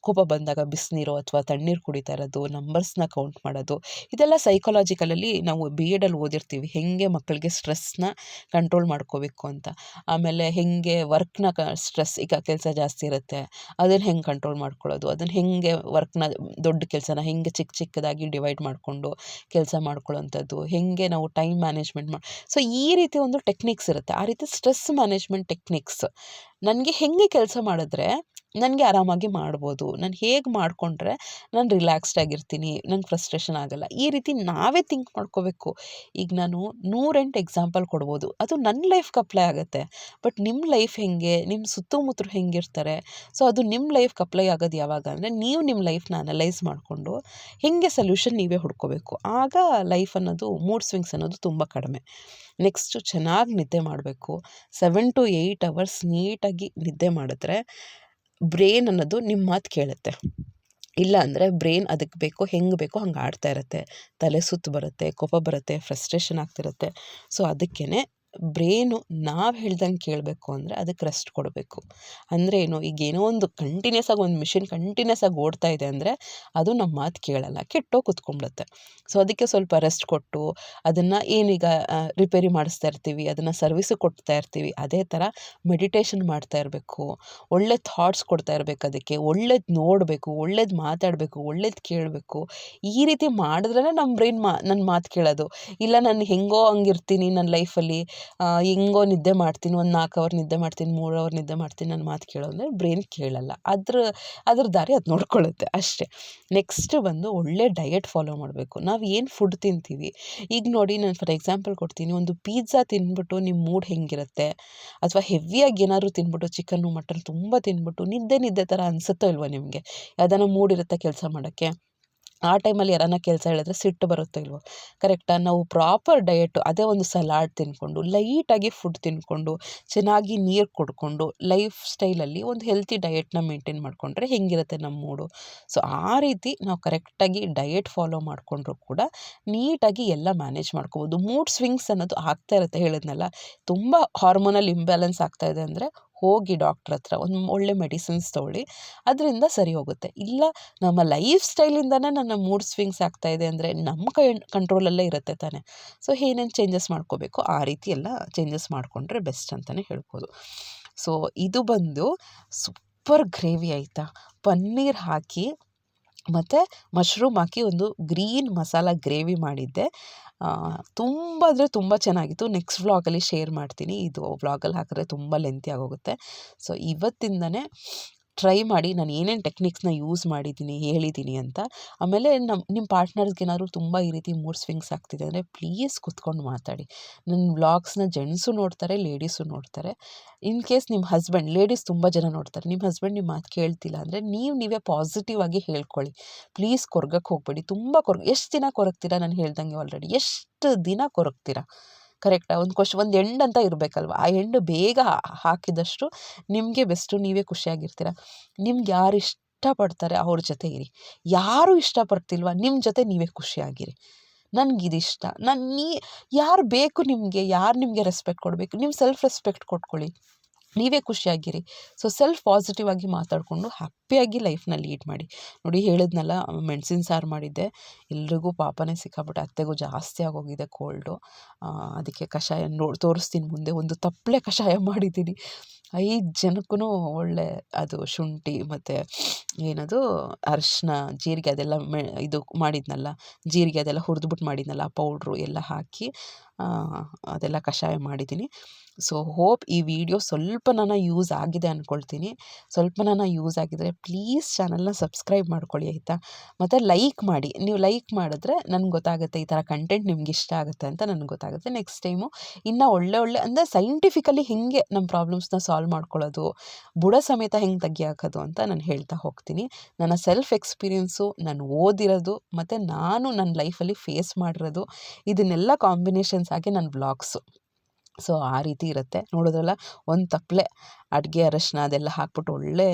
ಕೋಪ ಬಂದಾಗ ಬಿಸಿನೀರು ಅಥವಾ ತಣ್ಣೀರು ಕುಡಿತಾ ಇರೋದು, ನಂಬರ್ಸ್ನ ಕೌಂಟ್ ಮಾಡೋದು, ಇದೆಲ್ಲ ಸೈಕಾಲಜಿಕಲಲ್ಲಿ ನಾವು BEdಲ್ಲಿ ಓದಿರ್ತೀವಿ, ಹೇಗೆ ಮಕ್ಕಳಿಗೆ ಸ್ಟ್ರೆಸ್ನ ಕಂಟ್ರೋಲ್ ಮಾಡ್ಕೋಬೇಕು ಅಂತ. ಆಮೇಲೆ ಹೇಗೆ ವರ್ಕ್ನ ಸ್ಟ್ರೆಸ್, ಈಗ ಕೆಲಸ ಜಾಸ್ತಿ ಇರುತ್ತೆ, ಅದನ್ನು ಹೆಂಗೆ ಕಂಟ್ರೋಲ್ ಮಾಡ್ಕೊಳ್ಳೋದು, ಅದನ್ನು ಹೇಗೆ ವರ್ಕ್ನ, ದೊಡ್ಡ ಕೆಲಸನ ಹೆಂಗೆ ಚಿಕ್ಕದಾಗಿ ಡಿವೈಡ್ ಮಾಡಿಕೊಂಡು ಕೆಲಸ ಮಾಡ್ಕೊಳ್ಳೋವಂಥದ್ದು, ಹೇಗೆ ನಾವು ಟೈಮ್ ಮ್ಯಾನೇಜ್ಮೆಂಟ್ ಸೊ ಈ ರೀತಿ ಒಂದು ಟೆಕ್ನಿಕ್ಸ್ ಇರುತ್ತೆ. ಆ ರೀತಿ ಸ್ಟ್ರೆಸ್ ಮ್ಯಾನೇಜ್ಮೆಂಟ್ ಟೆಕ್ನಿಕ್ಸ್ ನನಗೆ ಹೆಂಗೆ ಕೆಲಸ ಮಾಡಿದ್ರೆ ನನಗೆ ಆರಾಮಾಗಿ ಮಾಡ್ಬೋದು, ನಾನು ಹೇಗೆ ಮಾಡಿಕೊಂಡ್ರೆ ನಾನು ರಿಲ್ಯಾಕ್ಸ್ಡ್ ಆಗಿರ್ತೀನಿ, ನಂಗೆ ಫ್ರಸ್ಟ್ರೇಷನ್ ಆಗೋಲ್ಲ, ಈ ರೀತಿ ನಾವೇ ಥಿಂಕ್ ಮಾಡ್ಕೋಬೇಕು. ಈಗ ನಾನು 108 ಎಕ್ಸಾಂಪಲ್ ಕೊಡ್ಬೋದು, ಅದು ನನ್ನ ಲೈಫ್ಗೆ ಅಪ್ಲೈ ಆಗುತ್ತೆ. ಬಟ್ ನಿಮ್ಮ ಲೈಫ್ ಹೆಂಗೆ, ನಿಮ್ಮ ಸುತ್ತಮುತ್ತಲು ಹೆಂಗಿರ್ತಾರೆ, ಸೊ ಅದು ನಿಮ್ಮ ಲೈಫ್ಗೆ ಅಪ್ಲೈ ಆಗೋದು ಯಾವಾಗ ಅಂದರೆ, ನೀವು ನಿಮ್ಮ ಲೈಫ್ನ ಅನಲೈಸ್ ಮಾಡಿಕೊಂಡು ಹೇಗೆ ಸೊಲ್ಯೂಷನ್ ನೀವೇ ಹುಡ್ಕೋಬೇಕು. ಆಗ ಲೈಫ್ ಅನ್ನೋದು, ಮೂಡ್ ಸ್ವಿಂಗ್ಸ್ ಅನ್ನೋದು ತುಂಬ ಕಡಿಮೆ. ನೆಕ್ಸ್ಟು ಚೆನ್ನಾಗಿ ನಿದ್ದೆ ಮಾಡಬೇಕು. 7 to 8 hours ನೀಟಾಗಿ ನಿದ್ದೆ ಮಾಡಿದ್ರೆ ಬ್ರೇನ್ ಅನ್ನೋದು ನಿಮ್ಮ ಮಾತು ಕೇಳುತ್ತೆ. ಇಲ್ಲ ಅಂದರೆ ಬ್ರೇನ್ ಅದಕ್ಕೆ ಬೇಕೋ, ಹೆಂಗೆ ಬೇಕೋ ಹಂಗೆ ಆಡ್ತಾ ಇರುತ್ತೆ, ತಲೆ ಸುತ್ತು ಬರುತ್ತೆ, ಕೋಪ ಬರುತ್ತೆ, ಫ್ರಸ್ಟ್ರೇಷನ್ ಆಗ್ತಿರುತ್ತೆ. ಸೊ ಅದಕ್ಕೇ ಬ್ರೇನು ನಾವು ಹೇಳ್ದಂಗೆ ಕೇಳಬೇಕು ಅಂದರೆ ಅದಕ್ಕೆ ರೆಸ್ಟ್ ಕೊಡಬೇಕು. ಅಂದರೆ ಏನು, ಈಗ ಏನೋ ಒಂದು ಕಂಟಿನ್ಯೂಸ್ ಆಗಿ ಒಂದು ಮಿಷಿನ್ ಕಂಟಿನ್ಯೂಸ್ ಆಗಿ ಓಡ್ತಾ ಇದೆ ಅಂದರೆ ಅದು ನಮ್ಮ ಮಾತು ಕೇಳಲ್ಲ, ಕೆಟ್ಟೋಗಿ ಕುತ್ಕೊಂಡ್ಬಿಡುತ್ತೆ. ಸೊ ಅದಕ್ಕೆ ಸ್ವಲ್ಪ ರೆಸ್ಟ್ ಕೊಟ್ಟು ಅದನ್ನು ಏನೀಗ ರಿಪೇರಿ ಮಾಡಿಸ್ತಾ ಇರ್ತೀವಿ, ಅದನ್ನು ಸರ್ವಿಸಿಗೆ ಕೊಡ್ತಾ ಇರ್ತೀವಿ, ಅದೇ ಥರ ಮೆಡಿಟೇಷನ್ ಮಾಡ್ತಾ ಇರಬೇಕು. ಒಳ್ಳೆ ಥಾಟ್ಸ್ ಕೊಡ್ತಾ ಇರಬೇಕು, ಅದಕ್ಕೆ ಒಳ್ಳೇದು ನೋಡಬೇಕು, ಒಳ್ಳೇದು ಮಾತಾಡಬೇಕು, ಒಳ್ಳೇದು ಕೇಳಬೇಕು. ಈ ರೀತಿ ಮಾಡಿದ್ರೇ ನಮ್ಮ ಬ್ರೈನ್ ನನ್ನ ಮಾತು ಕೇಳೋದು. ಇಲ್ಲ ನಾನು ಹೆಂಗೋ ಹಂಗಿರ್ತೀನಿ ನನ್ನ ಲೈಫಲ್ಲಿ, ಹೆಂಗೋ ನಿದ್ದೆ ಮಾಡ್ತೀನಿ, ಒಂದು 4 ಅವರ್ ನಿದ್ದೆ ಮಾಡ್ತೀನಿ, 3 ಅವರ್ ನಿದ್ದೆ ಮಾಡ್ತೀನಿ, ನನ್ನ ಮಾತು ಕೇಳೋದ್ರೆ ಬ್ರೈನ್ ಕೇಳಲ್ಲ. ಅದ್ರ ದಾರಿ ಅದು ನೋಡ್ಕೊಳ್ಳುತ್ತೆ ಅಷ್ಟೇ. ನೆಕ್ಸ್ಟ್ ಬಂದು ಒಳ್ಳೆ ಡಯಟ್ ಫಾಲೋ ಮಾಡಬೇಕು. ನಾವು ಏನು ಫುಡ್ ತಿಂತೀವಿ, ಈಗ ನೋಡಿ ನಾನು ಫಾರ್ ಎಕ್ಸಾಂಪಲ್ ಕೊಡ್ತೀನಿ, ಒಂದು ಪಿಜ್ಜಾ ತಿಂದ್ಬಿಟ್ಟು ನಿಮ್ಮ ಮೂಡ್ ಹೆಂಗಿರುತ್ತೆ, ಅಥವಾ ಹೆವಿಯಾಗಿ ಏನಾದರೂ ತಿಂದ್ಬಿಟ್ಟು ಚಿಕನ್ನು ಮಟನ್ ತುಂಬ ತಿಂದ್ಬಿಟ್ಟು ನಿದ್ದೆ ಥರ ಅನಿಸುತ್ತೋ ಇಲ್ವೋ ನಿಮಗೆ, ಯಾವ್ದಾನ ಮೂಡ್ ಇರುತ್ತೆ ಕೆಲಸ ಮಾಡೋಕ್ಕೆ, ಆ ಟೈಮಲ್ಲಿ ಯಾರನ್ನ ಕೆಲಸ ಹೇಳಿದ್ರೆ ಸಿಟ್ಟು ಬರುತ್ತೋ ಇಲ್ವೋ? ಕರೆಕ್ಟಾ? ನಾವು ಪ್ರಾಪರ್ ಡಯಟು ಅದೇ ಒಂದು ಸಲಾಡ್ ತಿಂದ್ಕೊಂಡು, ಲೈಟಾಗಿ ಫುಡ್ ತಿಂದ್ಕೊಂಡು, ಚೆನ್ನಾಗಿ ನೀರು ಕುಡ್ಕೊಂಡು, ಲೈಫ್ ಸ್ಟೈಲಲ್ಲಿ ಒಂದು ಹೆಲ್ತಿ ಡಯೆಟ್ನ ಮೇಂಟೈನ್ ಮಾಡಿಕೊಂಡ್ರೆ ಹೆಂಗಿರುತ್ತೆ ನಮ್ಮ ಮೂಡು? ಸೊ ಆ ರೀತಿ ನಾವು ಕರೆಕ್ಟಾಗಿ ಡಯೆಟ್ ಫಾಲೋ ಮಾಡಿಕೊಂಡ್ರು ಕೂಡ ನೀಟಾಗಿ ಎಲ್ಲ ಮ್ಯಾನೇಜ್ ಮಾಡ್ಕೋಬೋದು. ಮೂಡ್ ಸ್ವಿಂಗ್ಸ್ ಅನ್ನೋದು ಆಗ್ತಾ ಇರುತ್ತೆ, ಹೇಳಿದ್ನಲ್ಲ. ತುಂಬ ಹಾರ್ಮೋನಲ್ ಇಂಬ್ಯಾಲೆನ್ಸ್ ಆಗ್ತಾಯಿದೆ ಅಂದರೆ ಹೋಗಿ ಡಾಕ್ಟ್ರ್ ಹತ್ರ ಒಂದು ಒಳ್ಳೆ ಮೆಡಿಸಿನ್ಸ್ ತೊಗೊಳ್ಳಿ, ಅದರಿಂದ ಸರಿ ಹೋಗುತ್ತೆ. ಇಲ್ಲ ನಮ್ಮ ಲೈಫ್ ಸ್ಟೈಲಿಂದನೇ ನನ್ನ ಮೂಡ್ ಸ್ವಿಂಗ್ಸ್ ಆಗ್ತಾಯಿದೆ ಅಂದರೆ ನಮ್ಮ ಕಂಟ್ರೋಲಲ್ಲೇ ಇರುತ್ತೆ ತಾನೇ. ಸೊ ಏನೇನು ಚೇಂಜಸ್ ಮಾಡ್ಕೋಬೇಕು ಆ ರೀತಿ ಎಲ್ಲ ಚೇಂಜಸ್ ಮಾಡಿಕೊಂಡ್ರೆ ಬೆಸ್ಟ್ ಅಂತಲೇ ಹೇಳ್ಬೋದು. ಸೊ ಇದು ಬಂದು ಸೂಪರ್ ಗ್ರೇವಿ ಆಯಿತಾ, ಪನ್ನೀರ್ ಹಾಕಿ ಮತ್ತು ಮಶ್ರೂಮ್ ಹಾಕಿ ಒಂದು ಗ್ರೀನ್ ಮಸಾಲ ಗ್ರೇವಿ ಮಾಡಿದ್ದೆ. ತುಂಬ ಅಂದರೆ ತುಂಬ ಚೆನ್ನಾಗಿತ್ತು. ನೆಕ್ಸ್ಟ್ ವ್ಲಾಗಲ್ಲಿ ಶೇರ್ ಮಾಡ್ತೀನಿ. ಇದು ವ್ಲಾಗಲ್ಲಿ ಹಾಕಿದ್ರೆ ತುಂಬ ಲೆಂತಿ ಆಗೋಗುತ್ತೆ. ಸೊ ಇವತ್ತಿಂದನೇ ಟ್ರೈ ಮಾಡಿ. ನಾನು ಏನೇನು ಟೆಕ್ನಿಕ್ಸ್ನ ಯೂಸ್ ಮಾಡಿದ್ದೀನಿ ಹೇಳಿದ್ದೀನಿ ಅಂತ. ಆಮೇಲೆ ನಿಮ್ಮ ಪಾರ್ಟ್ನರ್ಸ್ಗೇನಾದ್ರು ತುಂಬ ಈ ರೀತಿ ಮೂಡ್ ಸ್ವಿಂಗ್ಸ್ ಆಗ್ತಿದೆ ಅಂದರೆ ಪ್ಲೀಸ್ ಕುತ್ಕೊಂಡು ಮಾತಾಡಿ. ನನ್ನ ವ್ಲಾಗ್ಸ್ನ ಜೆಂಟ್ಸು ನೋಡ್ತಾರೆ, ಲೇಡೀಸು ನೋಡ್ತಾರೆ. ಇನ್ ಕೇಸ್ ನಿಮ್ಮ ಹಸ್ಬೆಂಡ್, ಲೇಡೀಸ್ ತುಂಬ ಜನ ನೋಡ್ತಾರೆ, ನಿಮ್ಮ ಹಸ್ಬೆಂಡ್ ನಿಮ್ಮ ಮಾತು ಕೇಳ್ತಿಲ್ಲ ಅಂದರೆ ನೀವೇ ಪಾಸಿಟಿವ್ ಆಗಿ ಹೇಳ್ಕೊಳ್ಳಿ. ಪ್ಲೀಸ್ ಕೊರ್ಗಕ್ಕೆ ಹೋಗಬೇಡಿ. ತುಂಬ ಎಷ್ಟು ದಿನ ಕೊರಗ್ತೀರಾ? ನಾನು ಹೇಳ್ದಂಗೆ ಆಲ್ರೆಡಿ ಎಷ್ಟು ದಿನ ಕೊರಗ್ತೀರಾ? ಕರೆಕ್ಟಾ? ಒಂದು ಎಂಡ್ ಅಂತ ಇರಬೇಕಲ್ವ. ಆ ಎಂಡ್ ಬೇಗ ಹಾಕಿದಷ್ಟು ನಿಮಗೆ ಬೆಸ್ಟು, ನೀವೇ ಖುಷಿಯಾಗಿರ್ತೀರ. ನಿಮ್ಗೆ ಯಾರು ಇಷ್ಟಪಡ್ತಾರೆ ಅವ್ರ ಜೊತೆ ಇರಿ. ಯಾರು ಇಷ್ಟಪಡ್ತಿಲ್ವ ನಿಮ್ಮ ಜೊತೆ ನೀವೇ ಖುಷಿಯಾಗಿರಿ. ನನಗಿದಿಷ್ಟ, ಯಾರು ಬೇಕು ನಿಮಗೆ, ಯಾರು ನಿಮಗೆ ರೆಸ್ಪೆಕ್ಟ್ ಕೊಡಬೇಕು, ನೀವು ಸೆಲ್ಫ್ ರೆಸ್ಪೆಕ್ಟ್ ಕೊಟ್ಕೊಳ್ಳಿ, ನೀವೇ ಖುಷಿಯಾಗಿರಿ. ಸೊ ಸೆಲ್ಫ್ ಪಾಸಿಟಿವ್ ಆಗಿ ಮಾತಾಡಿಕೊಂಡು ಹ್ಯಾಪಿಯಾಗಿ ಲೈಫ್ನ ಲೀಡ್ ಮಾಡಿ. ನೋಡಿ ಹೇಳಿದ್ನಲ್ಲ, ಮೆಣಸಿನ ಸಾರು ಮಾಡಿದ್ದೆ. ಎಲ್ರಿಗೂ ಪಾಪನೇ ಸಿಕ್ಕಾಪಟ್ಟೆ, ಅತ್ತೆಗೂ ಜಾಸ್ತಿ ಆಗೋಗಿದೆ ಕೋಲ್ಡು. ಅದಕ್ಕೆ ಕಷಾಯ ತೋರಿಸ್ತೀನಿ ಮುಂದೆ. ಒಂದು ತಪ್ಪಲೆ ಕಷಾಯ ಮಾಡಿದ್ದೀನಿ. 5 ಜನಕ್ಕೂ ಒಳ್ಳೆ ಅದು ಶುಂಠಿ ಮತ್ತು ಏನದು ಅರಿಶಿನ, ಜೀರಿಗೆ ಅದೆಲ್ಲ ಇದು ಮಾಡಿದ್ನಲ್ಲ, ಜೀರಿಗೆ ಅದೆಲ್ಲ ಹುರಿದ್ಬಿಟ್ಟು ಮಾಡಿದ್ನಲ್ಲ, ಆ ಪೌಡ್ರು ಎಲ್ಲ ಹಾಕಿ ಅದೆಲ್ಲ ಕಷಾಯ ಮಾಡಿದ್ದೀನಿ. ಸೊ ಹೋಪ್ ಈ ವಿಡಿಯೋ ಸ್ವಲ್ಪನಾನ ಯೂಸ್ ಆಗಿದೆ ಅಂದ್ಕೊಳ್ತೀನಿ. ಸ್ವಲ್ಪನಾನ ಯೂಸ್ ಆಗಿದರೆ ಪ್ಲೀಸ್ ಚಾನಲ್ನ ಸಬ್ಸ್ಕ್ರೈಬ್ ಮಾಡ್ಕೊಳ್ಳಿ ಆಯಿತಾ. ಮತ್ತು ಲೈಕ್ ಮಾಡಿ. ನೀವು ಲೈಕ್ ಮಾಡಿದ್ರೆ ನನಗೆ ಗೊತ್ತಾಗುತ್ತೆ ಈ ಥರ ಕಂಟೆಂಟ್ ನಿಮ್ಗೆ ಇಷ್ಟ ಆಗುತ್ತೆ ಅಂತ ನನಗೆ ಗೊತ್ತಾಗುತ್ತೆ. ನೆಕ್ಸ್ಟ್ ಟೈಮು ಇನ್ನೂ ಒಳ್ಳೆ ಅಂದರೆ ಸೈಂಟಿಫಿಕಲಿ ಹೇಗೆ ನಮ್ಮ ಪ್ರಾಬ್ಲಮ್ಸ್ನ ಸಾಲ್ವ್ ಮಾಡ್ಕೊಳ್ಳೋದು, ಬುಡ ಸಮೇತ ಹೆಂಗೆ ತೆಗಿಯಾಕೋದು ಅಂತ ನಾನು ಹೇಳ್ತಾ ಹೋಗ್ತೀನಿ. ನನ್ನ ಸೆಲ್ಫ್ ಎಕ್ಸ್ಪೀರಿಯೆನ್ಸು, ನಾನು ಓದಿರೋದು ಮತ್ತು ನಾನು ನನ್ನ ಲೈಫಲ್ಲಿ ಫೇಸ್ ಮಾಡಿರೋದು, ಇದನ್ನೆಲ್ಲ ಕಾಂಬಿನೇಷನ್ಸ್ ಆಗಿ ನನ್ನ ವ್ಲಾಗ್ಸು. ಸೊ ಆ ರೀತಿ ಇರುತ್ತೆ. ನೋಡಿದ್ರಲ್ಲ, ಒಂದು ತಪ್ಪಲೆ ಅಡುಗೆ ಅರಶಿನ ಅದೆಲ್ಲ ಹಾಕ್ಬಿಟ್ಟು ಒಳ್ಳೆ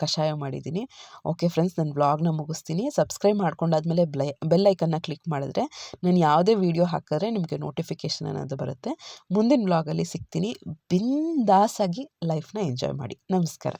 ಕಷಾಯ ಮಾಡಿದ್ದೀನಿ. ಓಕೆ ಫ್ರೆಂಡ್ಸ್, ನಾನು ವ್ಲಾಗ್ನ ಮುಗಿಸ್ತೀನಿ. ಸಬ್ಸ್ಕ್ರೈಬ್ ಮಾಡ್ಕೊಂಡಾದ್ಮೇಲೆ ಬೆಲ್ ಐಕನ್ನ ಕ್ಲಿಕ್ ಮಾಡಿದ್ರೆ ನಾನು ಯಾವುದೇ ವೀಡಿಯೋ ಹಾಕಿದ್ರೆ ನಿಮಗೆ ನೋಟಿಫಿಕೇಷನ್ ಅನ್ನೋದು ಬರುತ್ತೆ. ಮುಂದಿನ ವ್ಲಾಗಲ್ಲಿ ಸಿಗ್ತೀನಿ. ಬಿಂದಾಸಾಗಿ ಲೈಫ್ನ ಎಂಜಾಯ್ ಮಾಡಿ. ನಮಸ್ಕಾರ.